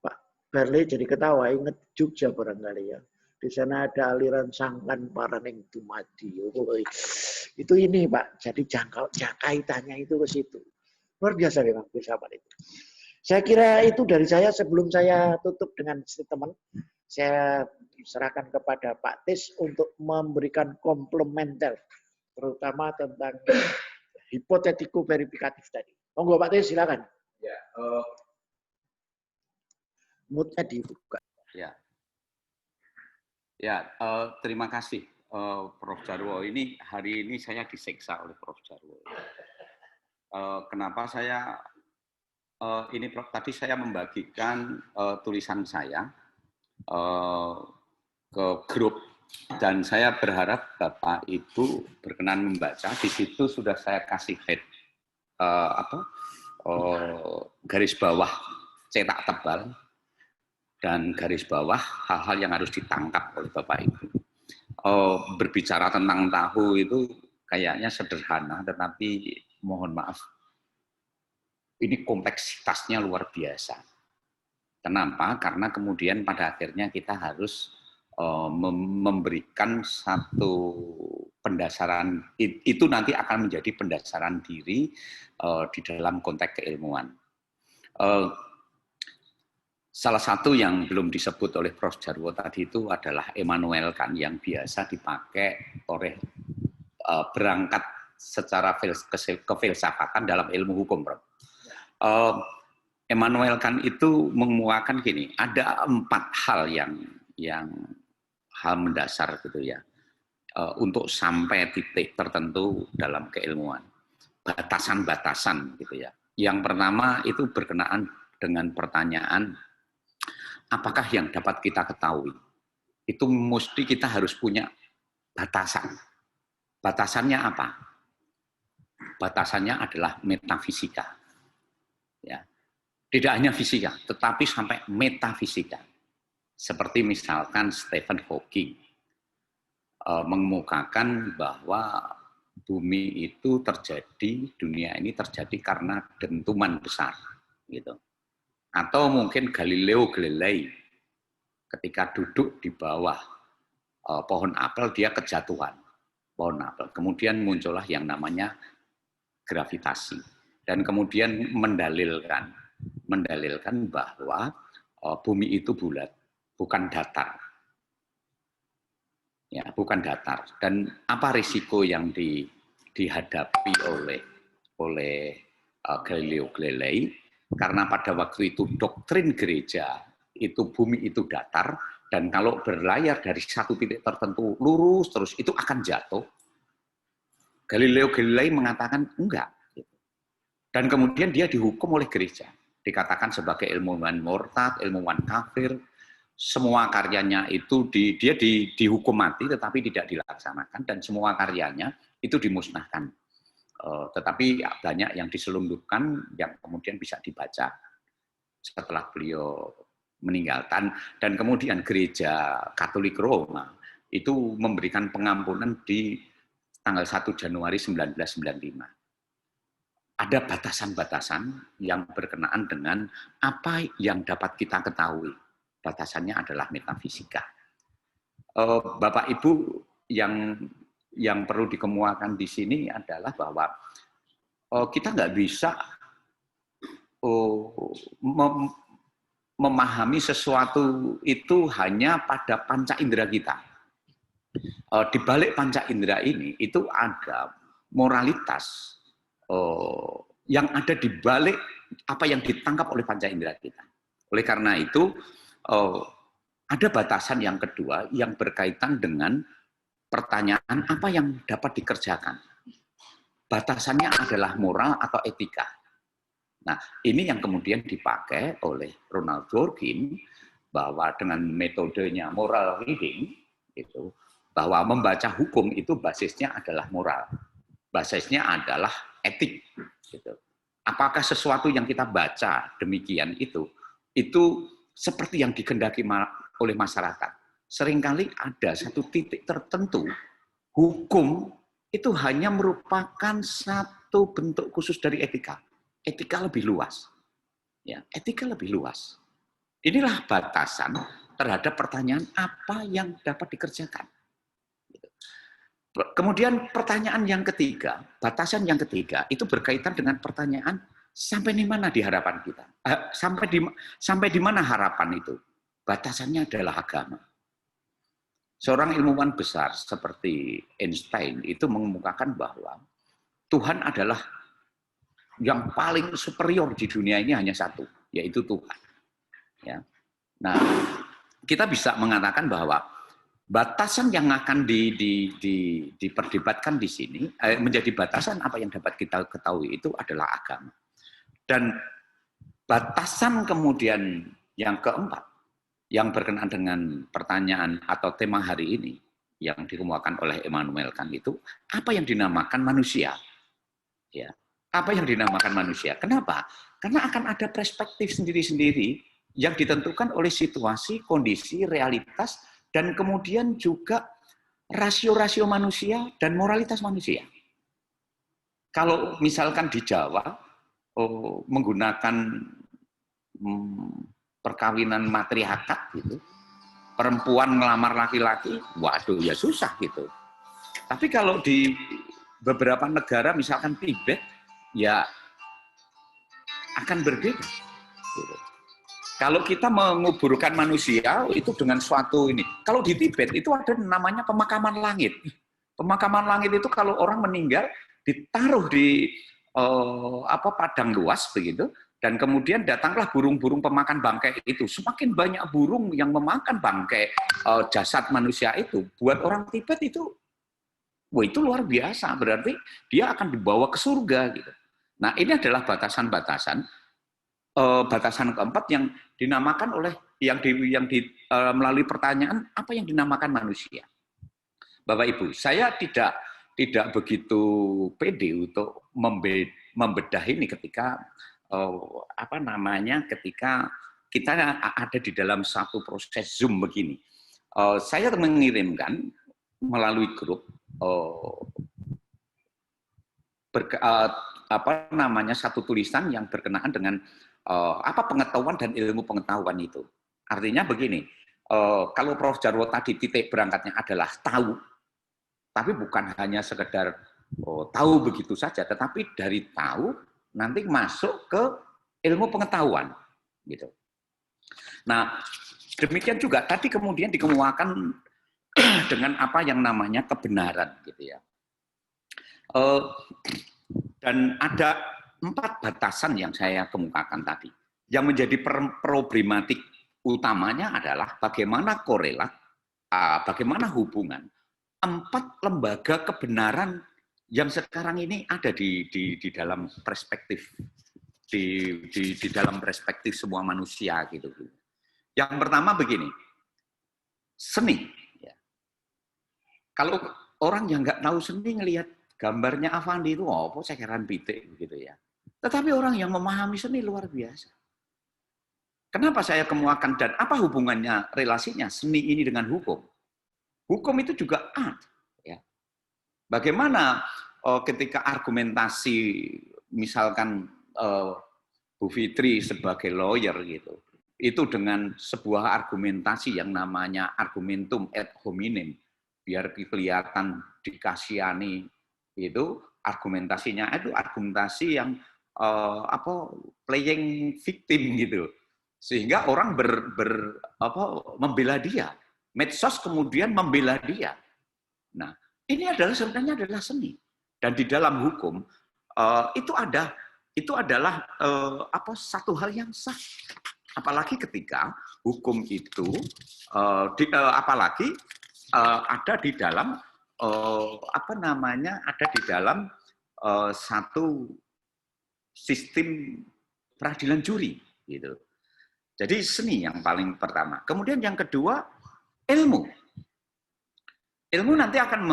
Pak Berli jadi ketawa, ingat Jogja barangkali ya. Di sana ada aliran sangkan paraning dumadi. Oh, itu ini Pak, jadi kaitannya itu ke situ. Luar biasa memang filsafat itu. Saya kira itu dari saya. Sebelum saya tutup dengan statement, saya serahkan kepada Pak Tis untuk memberikan komplementer, terutama tentang hipotetiko verifikatif tadi. Monggo Pak Tis, silakan. Ya, Moodnya dibuka. Terima kasih Prof. Jarwo. Ini hari ini saya disiksa oleh Prof. Jarwo. Kenapa saya ini Prof, tadi saya membagikan tulisan saya ke grup dan saya berharap Bapak itu berkenan membaca. Di situ sudah saya kasih garis bawah cetak tebal dan garis bawah hal-hal yang harus ditangkap oleh Bapak Ibu. Berbicara tentang tahu itu kayaknya sederhana, tetapi mohon maaf, ini kompleksitasnya luar biasa. Kenapa? Karena kemudian pada akhirnya kita harus memberikan satu pendasaran, itu nanti akan menjadi pendasaran diri di dalam konteks keilmuan. Salah satu yang belum disebut oleh Prof. Jarwo tadi itu adalah Immanuel Kant yang biasa dipakai oleh berangkat secara kefilsafatan dalam ilmu hukum, Prof. Immanuel Kant itu menguatkan gini, ada 4 hal yang hal mendasar gitu ya, untuk sampai titik tertentu dalam keilmuan, batasan-batasan gitu ya. Yang pertama itu berkenaan dengan pertanyaan, apakah yang dapat kita ketahui? Itu mesti kita harus punya batasan. Batasannya apa? Batasannya adalah metafisika. Ya. Tidak hanya fisika, tetapi sampai metafisika. Seperti misalkan Stephen Hawking mengemukakan bahwa bumi itu terjadi, dunia ini terjadi karena dentuman besar, gitu. Atau mungkin Galileo Galilei ketika duduk di bawah pohon apel dia kejatuhan pohon apel, kemudian muncullah yang namanya gravitasi, dan kemudian mendalilkan bahwa bumi itu bulat, bukan datar. Ya, bukan datar. Dan apa risiko yang dihadapi oleh Galileo Galilei? Karena pada waktu itu doktrin gereja itu bumi itu datar, dan kalau berlayar dari satu titik tertentu lurus terus itu akan jatuh. Galileo Galilei mengatakan enggak. Dan kemudian dia dihukum oleh gereja. Dikatakan sebagai ilmuwan murtad, ilmuwan kafir. Semua karyanya itu dia dihukum mati tetapi tidak dilaksanakan, dan semua karyanya itu dimusnahkan. Tetapi banyak yang diselundupkan yang kemudian bisa dibaca setelah beliau meninggal. Dan kemudian gereja Katolik Roma itu memberikan pengampunan di tanggal 1 Januari 1995. Ada batasan-batasan yang berkenaan dengan apa yang dapat kita ketahui. Batasannya adalah metafisika. Bapak Ibu, yang perlu dikemukakan di sini adalah bahwa kita nggak bisa memahami sesuatu itu hanya pada panca indera kita. Di balik panca indera ini itu ada moralitas yang ada di balik apa yang ditangkap oleh panca indera kita. Oleh karena itu ada batasan yang kedua yang berkaitan dengan pertanyaan apa yang dapat dikerjakan. Batasannya adalah moral atau etika. Nah, ini yang kemudian dipakai oleh Ronald Dworkin bahwa dengan metodenya moral reading itu, bahwa membaca hukum itu basisnya adalah moral, basisnya adalah etik. Gitu. Apakah sesuatu yang kita baca demikian itu seperti yang dikehendaki oleh masyarakat? Seringkali ada satu titik tertentu, hukum itu hanya merupakan satu bentuk khusus dari etika. Etika lebih luas. Ya, etika lebih luas. Inilah batasan terhadap pertanyaan apa yang dapat dikerjakan. Kemudian pertanyaan yang ketiga, batasan yang ketiga itu berkaitan dengan pertanyaan sampai di mana di harapan kita? Sampai di mana harapan itu? Batasannya adalah agama. Seorang ilmuwan besar seperti Einstein itu mengemukakan bahwa Tuhan adalah yang paling superior di dunia ini hanya satu, yaitu Tuhan. Ya. Nah, kita bisa mengatakan bahwa batasan yang akan diperdebatkan di sini menjadi batasan apa yang dapat kita ketahui itu adalah agama. Dan batasan kemudian yang keempat yang berkenaan dengan pertanyaan atau tema hari ini yang dikemukakan oleh Immanuel Kant itu apa yang dinamakan manusia. Ya. Apa yang dinamakan manusia? Kenapa? Karena akan ada perspektif sendiri-sendiri yang ditentukan oleh situasi, kondisi, realitas, dan kemudian juga rasio-rasio manusia dan moralitas manusia. Kalau misalkan di Jawa menggunakan perkawinan matriarkat gitu, perempuan ngelamar laki-laki, waduh ya susah gitu. Tapi kalau di beberapa negara misalkan Tibet, ya akan berbeda. Gitu. Kalau kita menguburkan manusia itu dengan suatu ini. Kalau di Tibet itu ada namanya pemakaman langit. Pemakaman langit itu kalau orang meninggal ditaruh di padang luas begitu, dan kemudian datanglah burung-burung pemakan bangkai itu. Semakin banyak burung yang memakan bangkai jasad manusia itu, buat orang Tibet itu, wah itu luar biasa. Berarti dia akan dibawa ke surga gitu. Nah ini adalah batasan-batasan. Batasan keempat yang dinamakan oleh melalui pertanyaan apa yang dinamakan manusia. Bapak Ibu, saya tidak begitu pede untuk membedah ini ketika ketika kita ada di dalam satu proses Zoom begini. Saya mengirimkan melalui grup satu tulisan yang berkenaan dengan apa pengetahuan dan ilmu pengetahuan itu. Artinya begini, kalau Prof. Jarwo tadi titik berangkatnya adalah tahu, tapi bukan hanya sekedar tahu begitu saja, tetapi dari tahu nanti masuk ke ilmu pengetahuan, gitu. Nah, demikian juga tadi kemudian dikemukakan dengan apa yang namanya kebenaran, gitu ya. Dan ada 4 batasan yang saya kemukakan tadi. Yang menjadi problematik utamanya adalah bagaimana korelat, bagaimana hubungan 4 lembaga kebenaran yang sekarang ini ada di dalam perspektif di dalam perspektif semua manusia gitu. Yang pertama begini, seni. Ya. Kalau orang yang nggak tahu seni ngelihat gambarnya Avandi itu apa cekeran pitik begitu ya. Tetapi orang yang memahami seni luar biasa. Kenapa saya kemukakan dan apa hubungannya relasinya seni ini dengan hukum? Hukum itu juga art. Ya. Bagaimana ketika argumentasi misalkan Bu Fitri sebagai lawyer gitu, itu dengan sebuah argumentasi yang namanya argumentum ad hominem, biar kelihatan dikasihani, itu argumentasinya itu argumentasi yang playing victim gitu, sehingga orang membela dia, medsos kemudian membela dia. Nah, ini sebenarnya adalah seni, dan di dalam hukum itu adalah satu hal yang sah, apalagi ketika hukum itu ada di dalam ada di dalam satu sistem peradilan juri gitu. Jadi seni yang paling pertama. Kemudian yang kedua ilmu. Ilmu nanti akan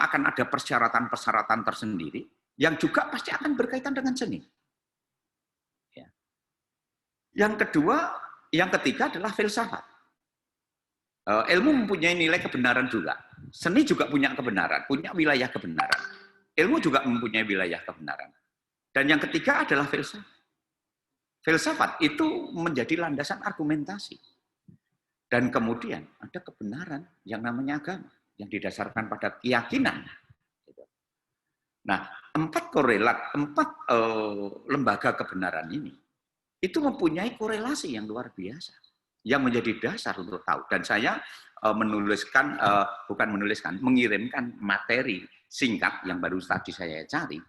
ada persyaratan-persyaratan tersendiri yang juga pasti akan berkaitan dengan seni. Ya. Yang ketiga adalah filsafat. Ilmu mempunyai nilai kebenaran juga. Seni juga punya kebenaran, punya wilayah kebenaran. Ilmu juga mempunyai wilayah kebenaran. Dan yang ketiga adalah filsafat. Filsafat itu menjadi landasan argumentasi. Dan kemudian ada kebenaran yang namanya agama, yang didasarkan pada keyakinan. Nah, 4 lembaga kebenaran ini, itu mempunyai korelasi yang luar biasa, yang menjadi dasar untuk tahu. Dan saya mengirimkan materi singkat yang baru tadi saya cari,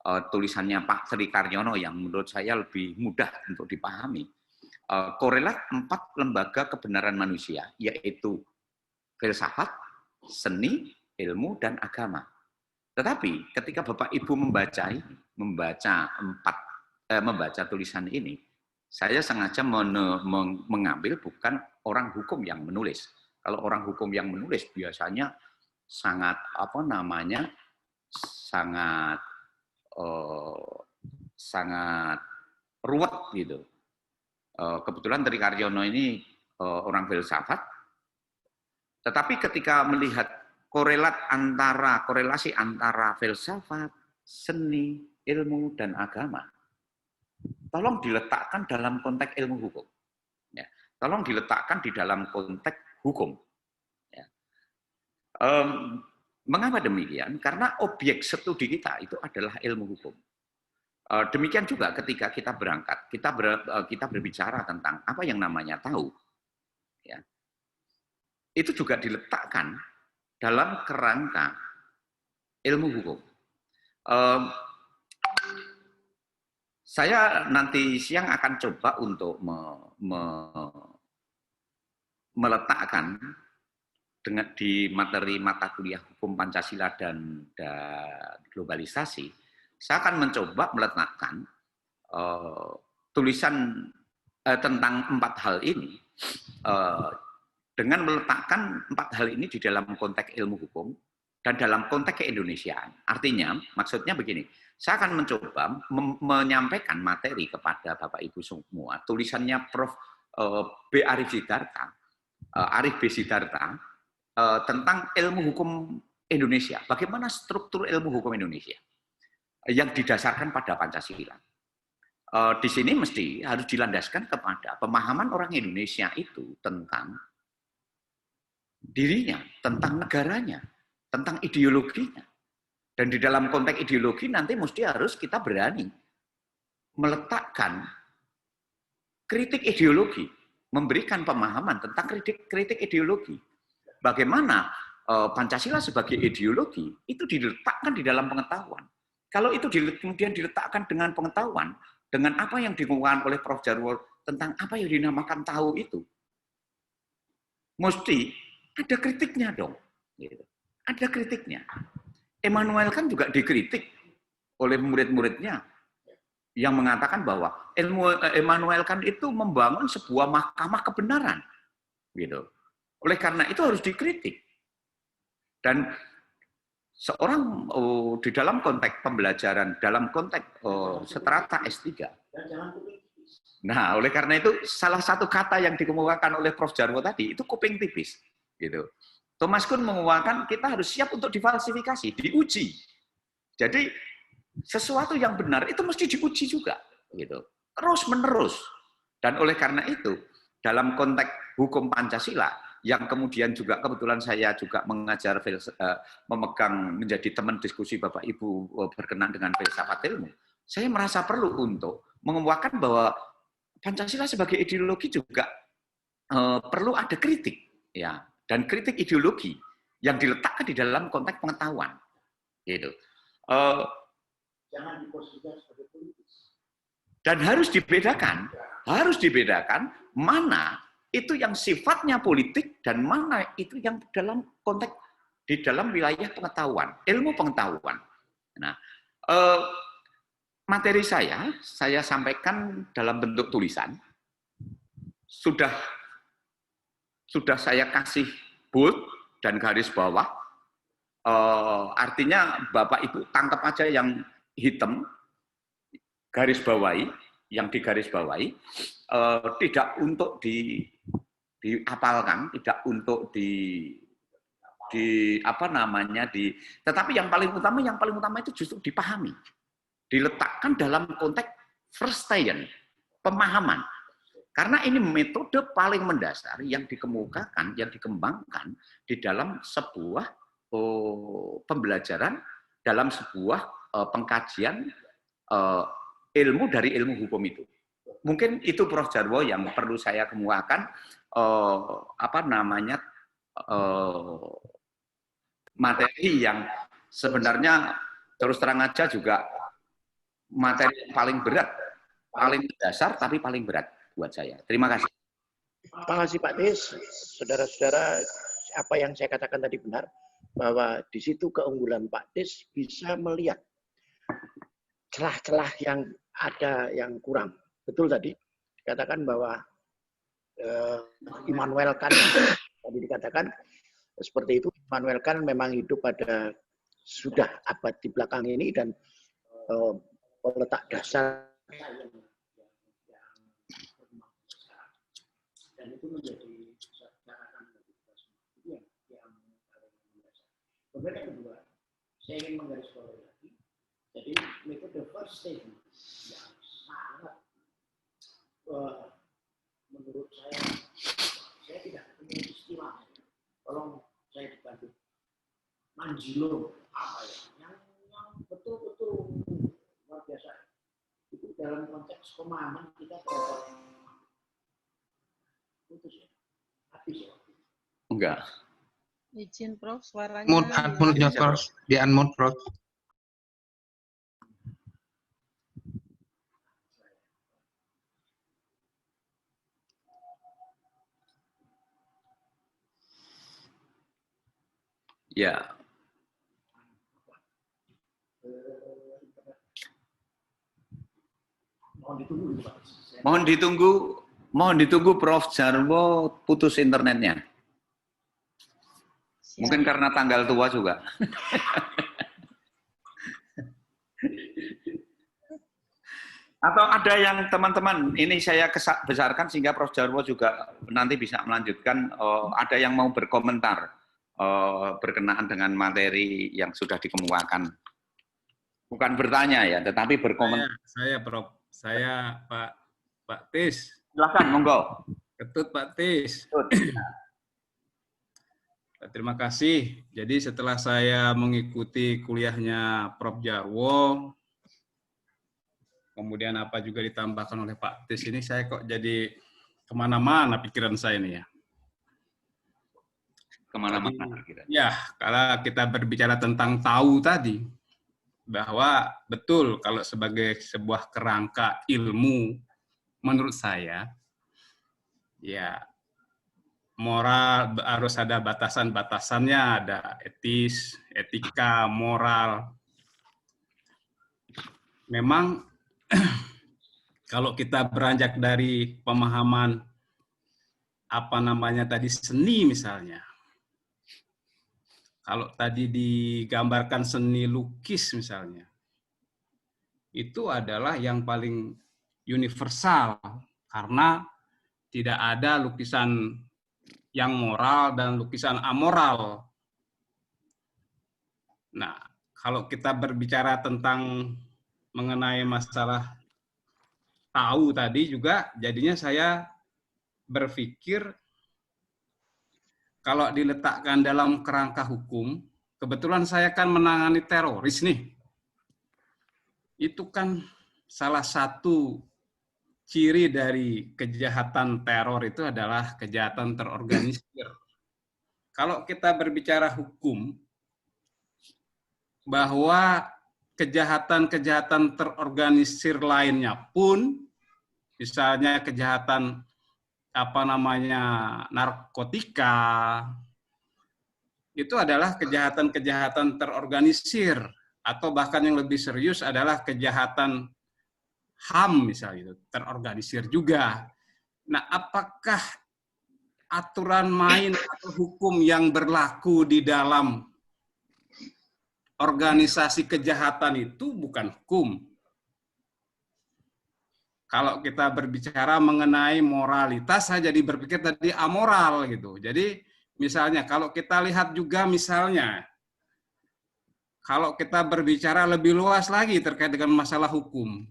tulisannya Pak Tri Karyono yang menurut saya lebih mudah untuk dipahami. Korelat 4 lembaga kebenaran manusia, yaitu filsafat, seni, ilmu, dan agama. Tetapi ketika Bapak Ibu membaca tulisan ini, saya sengaja mengambil bukan orang hukum yang menulis. Kalau orang hukum yang menulis biasanya sangat sangat ruwet gitu. Kebetulan Tri Karyono ini orang filsafat, tetapi ketika melihat korelasi antara filsafat, seni, ilmu, dan agama, tolong diletakkan dalam konteks ilmu hukum. Ya. Tolong diletakkan di dalam konteks hukum. Ya. Mengapa demikian? Karena objek studi kita itu adalah ilmu hukum. Demikian juga ketika kita berangkat, kita berbicara tentang apa yang namanya tahu. Ya. Itu juga diletakkan dalam kerangka ilmu hukum. Saya nanti siang akan coba untuk meletakkan di materi mata kuliah hukum Pancasila dan globalisasi, saya akan mencoba meletakkan tulisan tentang 4 hal ini, dengan meletakkan 4 hal ini di dalam konteks ilmu hukum dan dalam konteks keindonesiaan. Artinya, maksudnya begini, saya akan mencoba menyampaikan materi kepada Bapak Ibu semua. Tulisannya Prof. B. Arif Sidarta, Arif B. Sidarta, tentang ilmu hukum Indonesia. Bagaimana struktur ilmu hukum Indonesia yang didasarkan pada Pancasila. Di sini mesti harus dilandaskan kepada pemahaman orang Indonesia itu tentang dirinya, tentang negaranya, tentang ideologinya. Dan di dalam konteks ideologi nanti mesti harus kita berani meletakkan kritik ideologi, memberikan pemahaman tentang kritik ideologi. Bagaimana Pancasila sebagai ideologi itu diletakkan di dalam pengetahuan. Kalau itu kemudian diletakkan dengan pengetahuan, dengan apa yang dikemukakan oleh Prof. Jarwo tentang apa yang dinamakan tahu itu, mesti ada kritiknya dong. Ada kritiknya. Immanuel Kant juga dikritik oleh murid-muridnya yang mengatakan bahwa Immanuel Kant itu membangun sebuah mahkamah kebenaran. Gitu. Oleh karena itu harus dikritik. Dan seorang di dalam konteks pembelajaran, dalam konteks strata S3. Nah, oleh karena itu salah satu kata yang dikemukakan oleh Prof. Jarwo tadi itu kuping tipis, gitu. Thomas Kuhn mengemukakan kita harus siap untuk difalsifikasi, diuji. Jadi sesuatu yang benar itu mesti diuji juga, gitu. Terus menerus. Dan oleh karena itu dalam konteks hukum Pancasila yang kemudian juga kebetulan saya juga mengajar memegang menjadi teman diskusi Bapak Ibu berkenan dengan filsafat ilmu, saya merasa perlu untuk mengemukakan bahwa Pancasila sebagai ideologi juga perlu ada kritik, ya, dan kritik ideologi yang diletakkan di dalam konteks pengetahuan, gitu. Jangan diposisikan sebagai politis. Dan harus dibedakan mana itu yang sifatnya politik dan mana itu yang dalam konteks di dalam wilayah pengetahuan, ilmu pengetahuan. Nah, materi saya sampaikan dalam bentuk tulisan. Sudah saya kasih bold dan garis bawah. Artinya Bapak Ibu tangkap aja yang hitam, garis bawahi, yang digaris bawahi, tidak untuk dihafalkan, tidak untuk tetapi yang paling utama itu justru dipahami, diletakkan dalam konteks verstehen, pemahaman. Karena ini metode paling mendasar yang dikemukakan, yang dikembangkan di dalam sebuah pembelajaran, dalam sebuah pengkajian ilmu dari ilmu hukum itu. Mungkin itu Prof. Jarwo yang perlu saya kemukakan materi yang sebenarnya terus terang aja juga materi yang paling berat, paling dasar tapi paling berat buat saya. Terima kasih. Terima kasih Pak Tis. Saudara-saudara, apa yang saya katakan tadi benar, bahwa di situ keunggulan Pak Tis bisa melihat celah-celah yang ada yang kurang. Betul tadi dikatakan bahwa Immanuel Kant tadi dikatakan seperti itu. Immanuel Kant memang hidup pada sudah abad di belakang ini dan meletak dasar dan itu menjadi catatan bagi kita semua. Itu yang mendasar. Kemudian yang kedua, saya ingin menggarisbawahi lagi. Jadi metode first statement yang sangat menurut saya tidak punya istilah. Tolong saya dibantu. Manjilo apa ya? Yang betul-betul luar biasa. Itu dalam konteks pemahaman kita putus ya, habis ya. Enggak. Izin Prof, suaranya. Unmute Prof, di unmute Prof. Ya. Mohon ditunggu Prof. Jarwo putus internetnya. Mungkin karena tanggal tua juga. Atau ada yang teman-teman, ini saya besarkan sehingga Prof. Jarwo juga nanti bisa melanjutkan, ada yang mau berkomentar berkenaan dengan materi yang sudah dikemukakan. Bukan bertanya ya, tetapi berkomentar. Saya Prof. Saya Pak Tis. Silakan, monggo. Ketut Pak Tis. Terima kasih. Jadi setelah saya mengikuti kuliahnya Prof. Jarwo, kemudian apa juga ditambahkan oleh Pak Tis ini, saya kok jadi kemana-mana pikiran saya ini ya. Kemana-mana pikiran. Ya, kalau kita berbicara tentang tahu tadi, bahwa betul kalau sebagai sebuah kerangka ilmu, menurut saya, ya moral harus ada batasan-batasannya, ada etis, etika, moral. Memang kalau kita beranjak dari pemahaman apa namanya tadi seni misalnya, kalau tadi digambarkan seni lukis misalnya, itu adalah yang paling universal karena tidak ada lukisan yang moral dan lukisan amoral. Nah, kalau kita berbicara tentang mengenai masalah tahu tadi juga, jadinya saya berpikir kalau diletakkan dalam kerangka hukum, kebetulan saya kan menangani teroris nih. Itu kan salah satu ciri dari kejahatan teror itu adalah kejahatan terorganisir. Kalau kita berbicara hukum, bahwa kejahatan-kejahatan terorganisir lainnya pun, misalnya kejahatan apa namanya narkotika, itu adalah kejahatan-kejahatan terorganisir, atau bahkan yang lebih serius adalah kejahatan HAM misalnya, terorganisir juga. Nah, apakah aturan main atau hukum yang berlaku di dalam organisasi kejahatan itu bukan hukum? Kalau kita berbicara mengenai moralitas, saya jadi berpikir tadi amoral gitu. Jadi misalnya kalau kita lihat juga misalnya, kalau kita berbicara lebih luas lagi terkait dengan masalah hukum,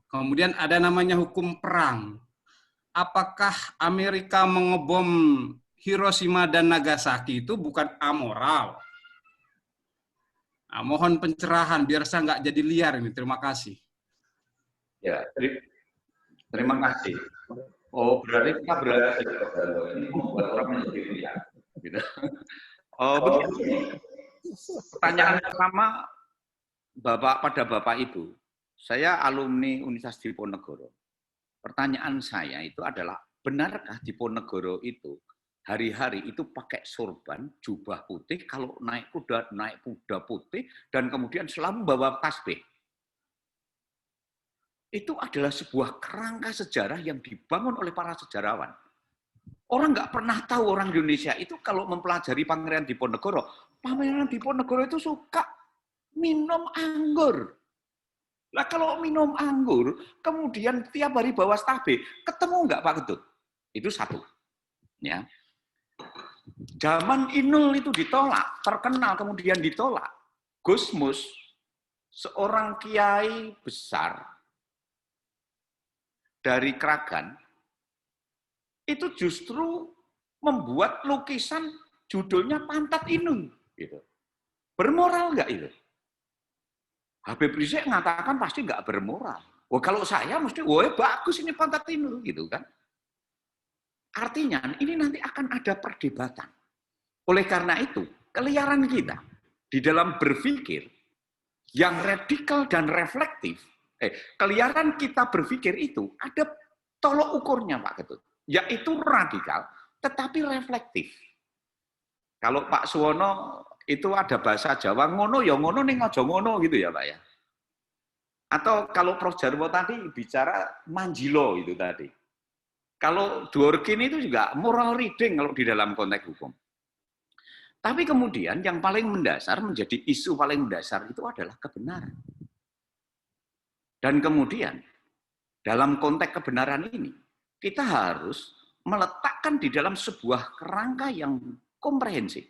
kemudian ada namanya hukum perang. Apakah Amerika mengebom Hiroshima dan Nagasaki itu bukan amoral? Nah, mohon pencerahan biar saya nggak jadi liar ini. Terima kasih. Ya, terima kasih. Oh, berarti kita berada di ini membuat orang menjadi liar. Gitu. Oh, begini. Pertanyaan pertama, pada Bapak Ibu. Saya alumni Universitas Diponegoro. Pertanyaan saya itu adalah, benarkah Diponegoro itu hari-hari itu pakai sorban, jubah putih, kalau naik kuda putih, dan kemudian selalu bawa tasbih? Itu adalah sebuah kerangka sejarah yang dibangun oleh para sejarawan. Orang nggak pernah tahu orang Indonesia itu kalau mempelajari Pangeran Diponegoro, Pangeran Diponegoro itu suka minum anggur. Lah kalau minum anggur, kemudian tiap hari bawa tasbih, ketemu nggak Pak Ketut? Itu satu. Ya. Zaman Inul itu ditolak, terkenal kemudian ditolak. Gusmus, seorang kiai besar dari Kragan, itu justru membuat lukisan judulnya Pantat Inul. Gitu. Bermoral nggak itu? Habib Rizik mengatakan pasti nggak bermoral. Wah, kalau saya mesti, wah bagus ini Pantat Inul, gitu kan. Artinya ini nanti akan ada perdebatan. Oleh karena itu, keliaran kita di dalam berpikir yang radikal dan reflektif, keliaran kita berpikir itu ada tolok ukurnya Pak Ketut, yaitu radikal tetapi reflektif. Kalau Pak Suwono itu ada bahasa Jawa, ngono ya ngono ning aja ngono gitu ya Pak ya. Atau kalau Prof. Jarwo tadi bicara manjilo itu tadi. Kalau Dworkin itu juga moral reading kalau di dalam konteks hukum. Tapi kemudian yang paling mendasar, menjadi isu paling mendasar itu adalah kebenaran. Dan kemudian dalam konteks kebenaran ini, kita harus meletakkan di dalam sebuah kerangka yang komprehensif.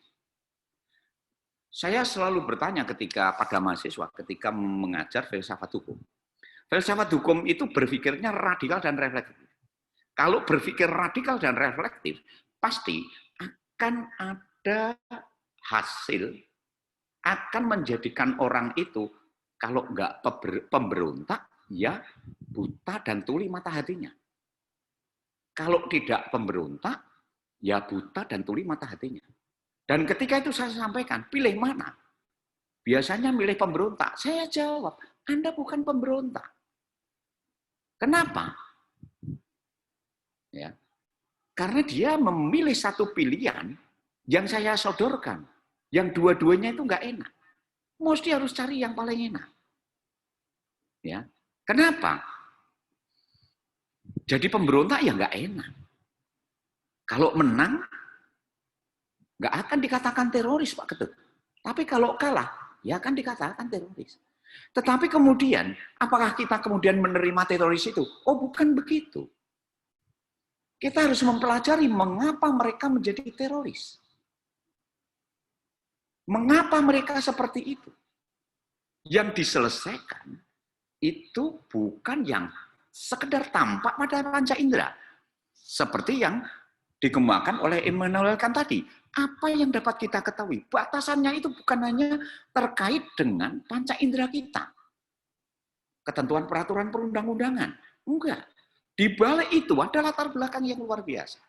Saya selalu bertanya ketika pada mahasiswa, ketika mengajar filsafat hukum. Filsafat hukum itu berpikirnya radikal dan reflektif. Kalau berpikir radikal dan reflektif, pasti akan ada hasil, akan menjadikan orang itu, kalau enggak pemberontak, ya buta dan tuli mata hatinya. Kalau tidak pemberontak, ya buta dan tuli mata hatinya. Dan ketika itu saya sampaikan, pilih mana? Biasanya milih pemberontak. Saya jawab, Anda bukan pemberontak. Kenapa? Ya. Karena dia memilih satu pilihan yang saya sodorkan. Yang dua-duanya itu enggak enak. Mesti harus cari yang paling enak. Ya. Kenapa? Jadi pemberontak ya nggak enak. Kalau menang, nggak akan dikatakan teroris, Pak Ketut. Tapi kalau kalah, ya akan dikatakan teroris. Tetapi kemudian, apakah kita kemudian menerima teroris itu? Oh, bukan begitu. Kita harus mempelajari mengapa mereka menjadi teroris. Mengapa mereka seperti itu? Yang diselesaikan itu bukan yang sekedar tampak pada panca indera. Seperti yang dikembangkan oleh Immanuel Kant tadi. Apa yang dapat kita ketahui? Batasannya itu bukan hanya terkait dengan panca indera kita. Ketentuan peraturan perundang-undangan. Enggak. Di balik itu ada latar belakang yang luar biasa.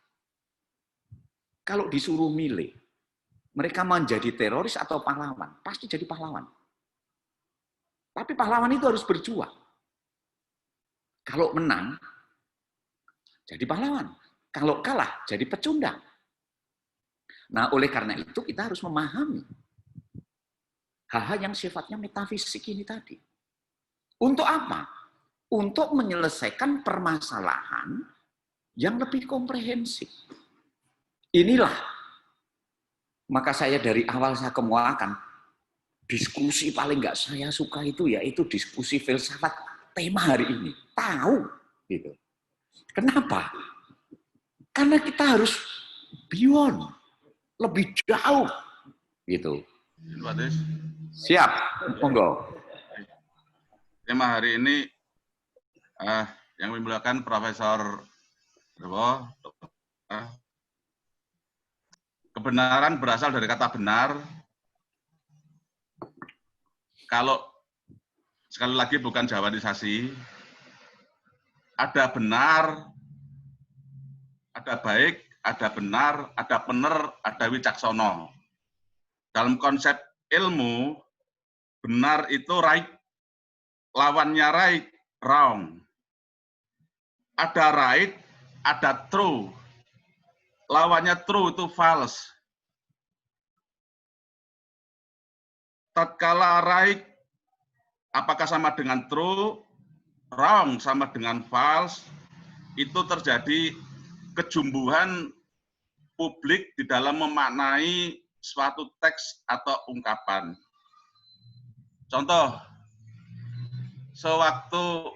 Kalau disuruh milih, mereka menjadi teroris atau pahlawan, pasti jadi pahlawan. Tapi pahlawan itu harus berjuang. Kalau menang, jadi pahlawan. Kalau kalah, jadi pecundang. Nah, oleh karena itu kita harus memahami hal-hal yang sifatnya metafisik ini tadi. Untuk apa? Untuk menyelesaikan permasalahan yang lebih komprehensif. Inilah, maka saya dari awal saya kemukakan, diskusi paling nggak saya suka itu yaitu diskusi filsafat tema hari ini. Tahu, gitu. Kenapa? Karena kita harus beyond, lebih jauh, gitu. Siap, monggo. Tema hari ini yang dimulakan Profesor kebenaran berasal dari kata benar. Kalau sekali lagi bukan jawanisasi, ada benar, ada baik, ada benar, ada bener, ada wicaksono. Dalam konsep ilmu, benar itu right, lawannya right, wrong. Ada right, ada true. Lawannya true itu false. Tatkala right, apakah sama dengan true, wrong sama dengan false, itu terjadi kejumbuhan publik di dalam memaknai suatu teks atau ungkapan. Contoh, sewaktu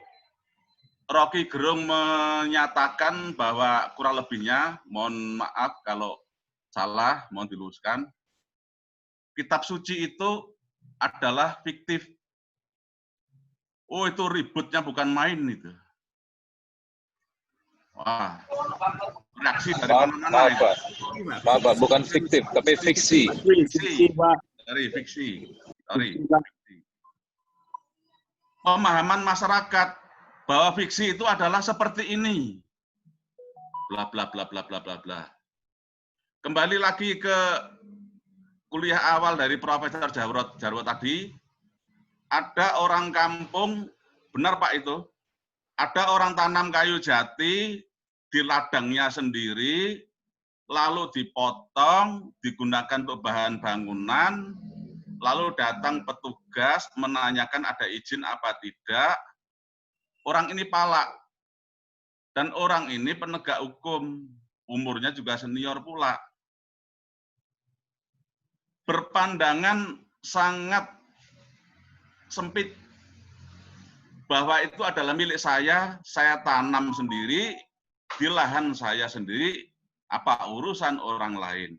Rocky Gerung menyatakan bahwa kurang lebihnya, mohon maaf kalau salah, mohon diluruskan, kitab suci itu adalah fiktif. Oh, itu ributnya bukan main itu. Wah, reaksi dari mana-mana itu. Maaf, Pak, bukan fiktif, tapi fiksi. Dari fiksi. Pemahaman masyarakat bahwa fiksi itu adalah seperti ini. Bla bla bla bla bla bla bla. Kembali lagi ke kuliah awal dari Profesor Jarwo tadi, ada orang kampung, benar Pak itu, ada orang tanam kayu jati di ladangnya sendiri, lalu dipotong, digunakan untuk bahan bangunan, lalu datang petugas menanyakan ada izin apa tidak. Orang ini palak, dan orang ini penegak hukum, umurnya juga senior pula. Berpandangan sangat sempit. bahwa itu adalah milik saya tanam sendiri, di lahan saya sendiri, apa urusan orang lain.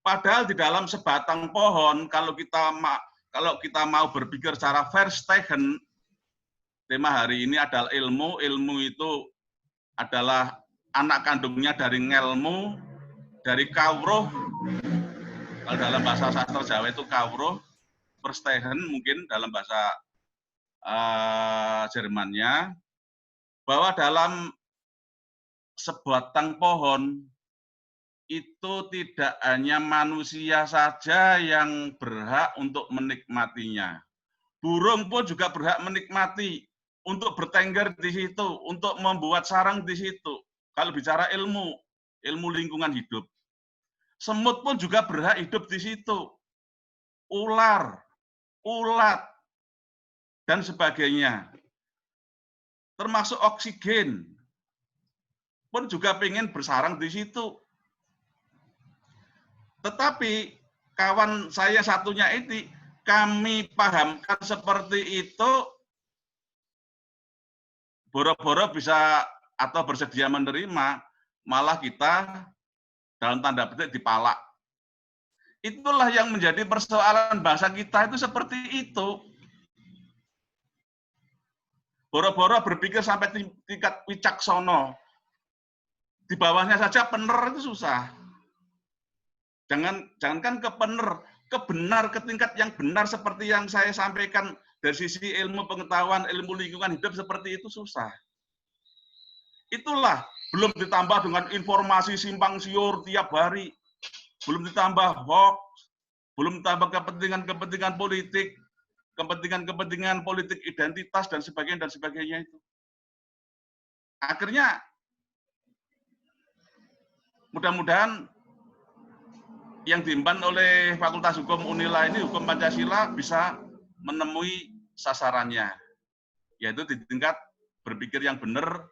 Padahal di dalam sebatang pohon, kalau kita mau berpikir secara verstehen, tema hari ini adalah ilmu. Ilmu itu adalah anak kandungnya dari ngelmu, dari kawruh. Kalau dalam bahasa sastra Jawa itu kawruh, verstehen mungkin dalam bahasa Jermannya, bahwa dalam sebatang pohon itu tidak hanya manusia saja yang berhak untuk menikmatinya. Burung pun juga berhak menikmati, untuk bertengger di situ, untuk membuat sarang di situ. Kalau bicara ilmu lingkungan hidup. Semut pun juga berhak hidup di situ. Ular, ulat, dan sebagainya. Termasuk oksigen pun juga pengen bersarang di situ. Tetapi kawan saya satunya ini, kami pahamkan seperti itu, boro-boro bisa atau bersedia menerima, malah kita dalam tanda petik dipalak. Itulah yang menjadi persoalan bangsa kita itu seperti itu. Boro-boro berpikir sampai tingkat wicaksono. Di bawahnya saja benar itu susah. Jangankan kebenar ke tingkat yang benar seperti yang saya sampaikan dari sisi ilmu pengetahuan, ilmu lingkungan hidup seperti itu susah. Itulah belum ditambah dengan informasi simpang siur tiap hari, belum ditambah hoax, belum ditambah kepentingan politik, kepentingan politik identitas dan sebagainya itu. Akhirnya mudah-mudahan yang diemban oleh Fakultas Hukum Unila ini, Hukum Pancasila, bisa menemui sasarannya, yaitu di tingkat berpikir yang benar.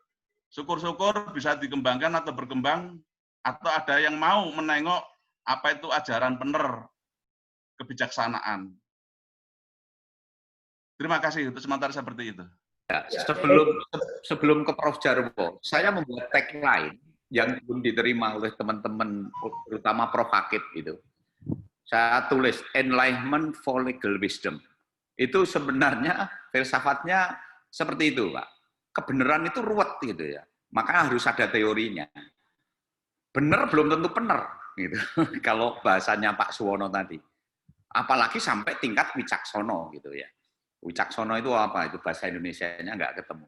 Syukur-syukur bisa dikembangkan atau berkembang, atau ada yang mau menengok apa itu ajaran benar, kebijaksanaan. Terima kasih, untuk sementara seperti itu. Ya, sebelum ke Prof. Jarwo, saya membuat tagline yang belum diterima oleh teman-teman, terutama Prof. Hakib itu. Saya tulis Enlightenment for Legal Wisdom. Itu sebenarnya filsafatnya seperti itu, Pak. Kebenaran itu ruwet gitu ya. Maka harus ada teorinya. Benar belum tentu benar gitu. Kalau bahasanya Pak Suwono tadi. Apalagi sampai tingkat wicaksono gitu ya. Wicaksono itu apa? Itu bahasa Indonesianya nggak ketemu.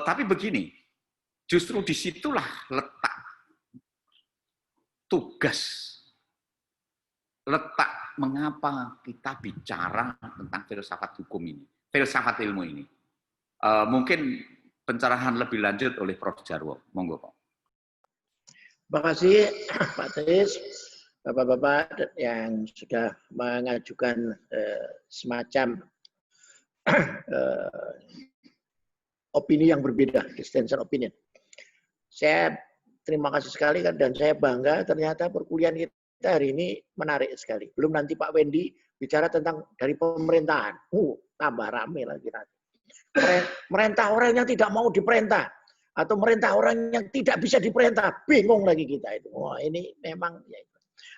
Tapi begini, justru disitulah letak tugas, letak mengapa kita bicara tentang filsafat hukum ini, filsafat ilmu ini. Mungkin pencerahan lebih lanjut oleh Prof. Jarwo. Monggo, Pak. Terima kasih Pak Tis, Bapak-bapak yang sudah mengajukan semacam opini yang berbeda, dissenting opinion. Saya terima kasih sekali dan saya bangga ternyata perkuliahan kita hari ini menarik sekali. Belum nanti Pak Wendy bicara tentang dari pemerintahan. Tambah rame lagi nanti. Merintah orang yang tidak mau diperintah atau merintah orang yang tidak bisa diperintah. Bingung lagi kita itu. Wah, ini memang ya,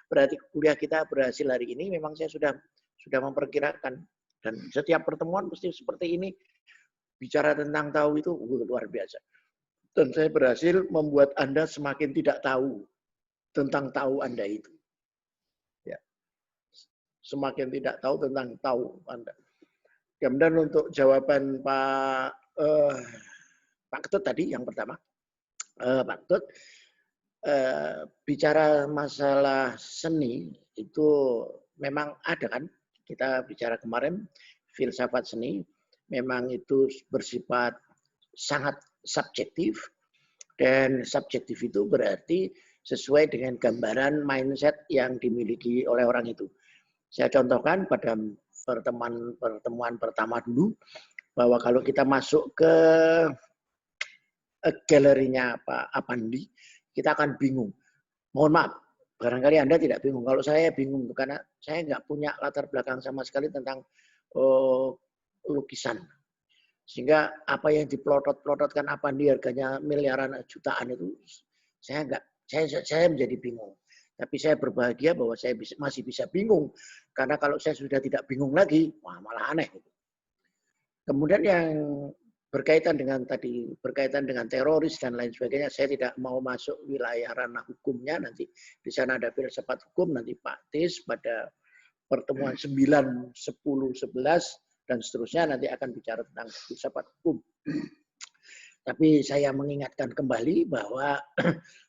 berarti kuliah kita berhasil hari ini. Memang saya sudah memperkirakan. Dan setiap pertemuan pasti seperti ini, bicara tentang tahu itu luar biasa. Dan saya berhasil membuat Anda semakin tidak tahu tentang tahu Anda itu. Ya. Semakin tidak tahu tentang tahu Anda. Kemudian untuk jawaban Pak Ketut tadi yang pertama, Pak Ketut, bicara masalah seni itu memang ada kan? Kita bicara kemarin, filsafat seni memang itu bersifat sangat subjektif, dan subjektif itu berarti sesuai dengan gambaran mindset yang dimiliki oleh orang itu. Saya contohkan pada pertemuan pertama dulu, bahwa kalau kita masuk ke galerinya Pak Apandi, kita akan bingung. Mohon maaf, barangkali Anda tidak bingung. Kalau saya bingung, karena saya nggak punya latar belakang sama sekali tentang lukisan. Sehingga apa yang diplotot-plototkan apa nih harganya miliaran jutaan itu saya menjadi bingung. Tapi saya berbahagia bahwa saya masih bisa bingung. Karena kalau saya sudah tidak bingung lagi, wah malah aneh. Kemudian yang berkaitan dengan teroris dan lain sebagainya, saya tidak mau masuk wilayah ranah hukumnya. Nanti di sana ada filsafat hukum, nanti Pak Tis pada pertemuan 9, 10, 11 dan seterusnya nanti akan bicara tentang filsafat hukum. Tapi saya mengingatkan kembali bahwa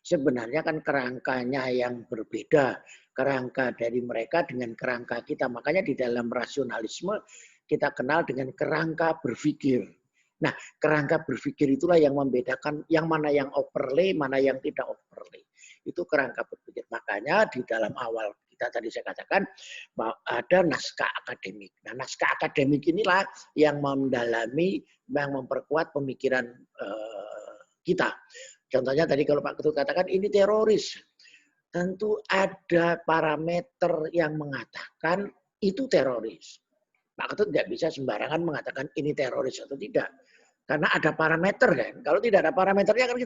sebenarnya kan kerangkanya yang berbeda. Kerangka dari mereka dengan kerangka kita. Makanya di dalam rasionalisme kita kenal dengan kerangka berpikir. Nah, kerangka berpikir itulah yang membedakan yang mana yang overlay, mana yang tidak overlay. Itu kerangka berpikir. Makanya di dalam awal tadi saya katakan bahwa ada naskah akademik. Nah, naskah akademik inilah yang mendalami, yang memperkuat pemikiran kita. Contohnya tadi kalau Pak Ketut katakan ini teroris. Tentu ada parameter yang mengatakan itu teroris. Pak Ketut tidak bisa sembarangan mengatakan ini teroris atau tidak. Karena ada parameter kan. Kalau tidak ada parameternya kan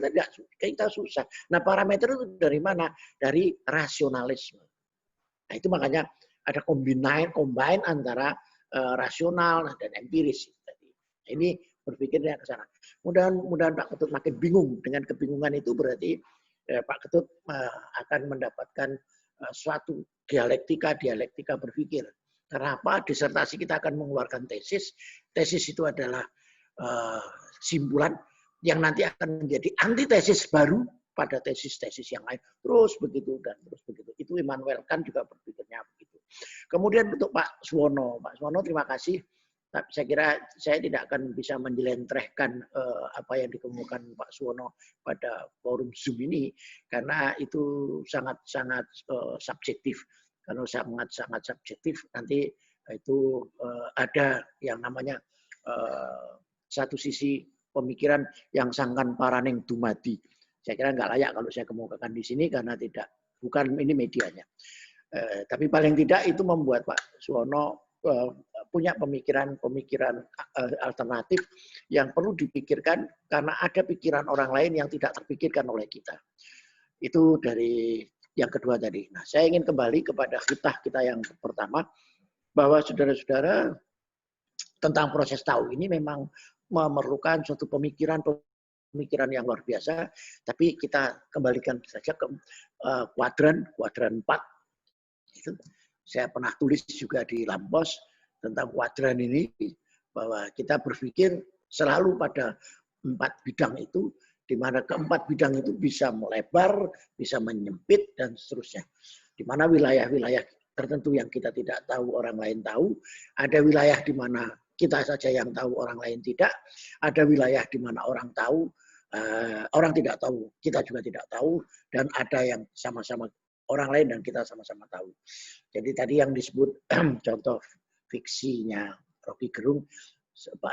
kita susah. Nah, parameter itu dari mana? Dari rasionalisme. Nah, itu makanya ada combine antara rasional dan empiris. Nah, ini berpikirnya ke sana. Mudah-mudahan Pak Ketut makin bingung. Dengan kebingungan itu berarti Pak Ketut akan mendapatkan suatu dialektika berpikir. Kenapa? Disertasi kita akan mengeluarkan tesis. Tesis itu adalah simpulan yang nanti akan menjadi antitesis baru pada tesis-tesis yang lain. Terus begitu dan terus begitu. Itu Immanuel Kant juga berpikirnya begitu. Kemudian untuk Pak Suwono. Pak Suwono terima kasih. Tapi saya kira saya tidak akan bisa menjelentrehkan apa yang dikemukakan Pak Suwono pada forum Zoom ini. Karena itu sangat-sangat subjektif. Kalau sangat-sangat subjektif nanti itu ada yang namanya satu sisi pemikiran yang sangkan paraning dumadi. Saya kira nggak layak kalau saya kemukakan di sini karena bukan ini medianya. Tapi paling tidak itu membuat Pak Suwono punya pemikiran alternatif yang perlu dipikirkan karena ada pikiran orang lain yang tidak terpikirkan oleh kita. Itu dari yang kedua tadi. Nah, saya ingin kembali kepada khitah kita yang pertama bahwa saudara-saudara tentang proses tahu ini memang memerlukan suatu pemikiran yang luar biasa, tapi kita kembalikan saja ke kuadran 4. Itu saya pernah tulis juga di Lampos tentang kuadran ini, bahwa kita berpikir selalu pada 4 bidang itu, di mana keempat bidang itu bisa melebar, bisa menyempit, dan seterusnya. Di mana wilayah-wilayah tertentu yang kita tidak tahu, orang lain tahu, ada wilayah di mana kita saja yang tahu, orang lain tidak, ada wilayah di mana orang tahu, orang tidak tahu, kita juga tidak tahu, dan ada yang sama-sama orang lain dan kita sama-sama tahu. Jadi tadi yang disebut contoh fiksinya Rocky Gerung,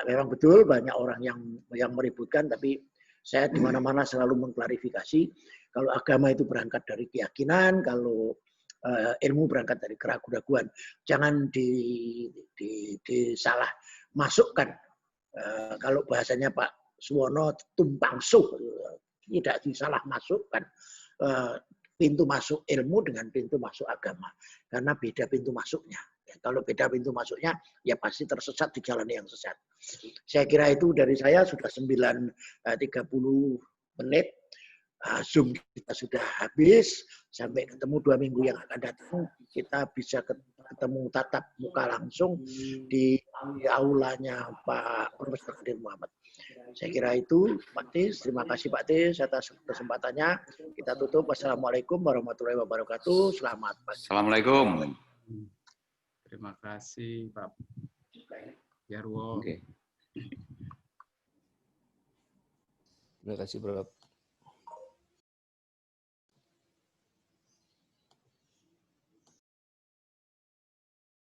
memang betul banyak orang yang meributkan, tapi saya di mana-mana selalu mengklarifikasi kalau agama itu berangkat dari keyakinan, kalau ilmu berangkat dari keraguan-raguan. Jangan disalah masukkan. Kalau bahasanya Pak Suwono tumpang suh, tidak disalah masukkan pintu masuk ilmu dengan pintu masuk agama, karena beda pintu masuknya. Kalau beda pintu masuknya, ya pasti tersesat di jalan yang sesat. Saya kira itu dari saya sudah 9.30 menit. Zoom kita sudah habis. Sampai ketemu 2 minggu yang akan datang. Kita bisa ketemu tatap muka langsung di aulanya Pak Profesor Kadir Muhammad. Saya kira itu, Pak Tis. Terima kasih Pak Tis atas kesempatannya. Kita tutup. Wassalamualaikum warahmatullahi wabarakatuh. Selamat pagi. Assalamualaikum. Terima kasih Pak Jarwo. Oke. Terima kasih Prof.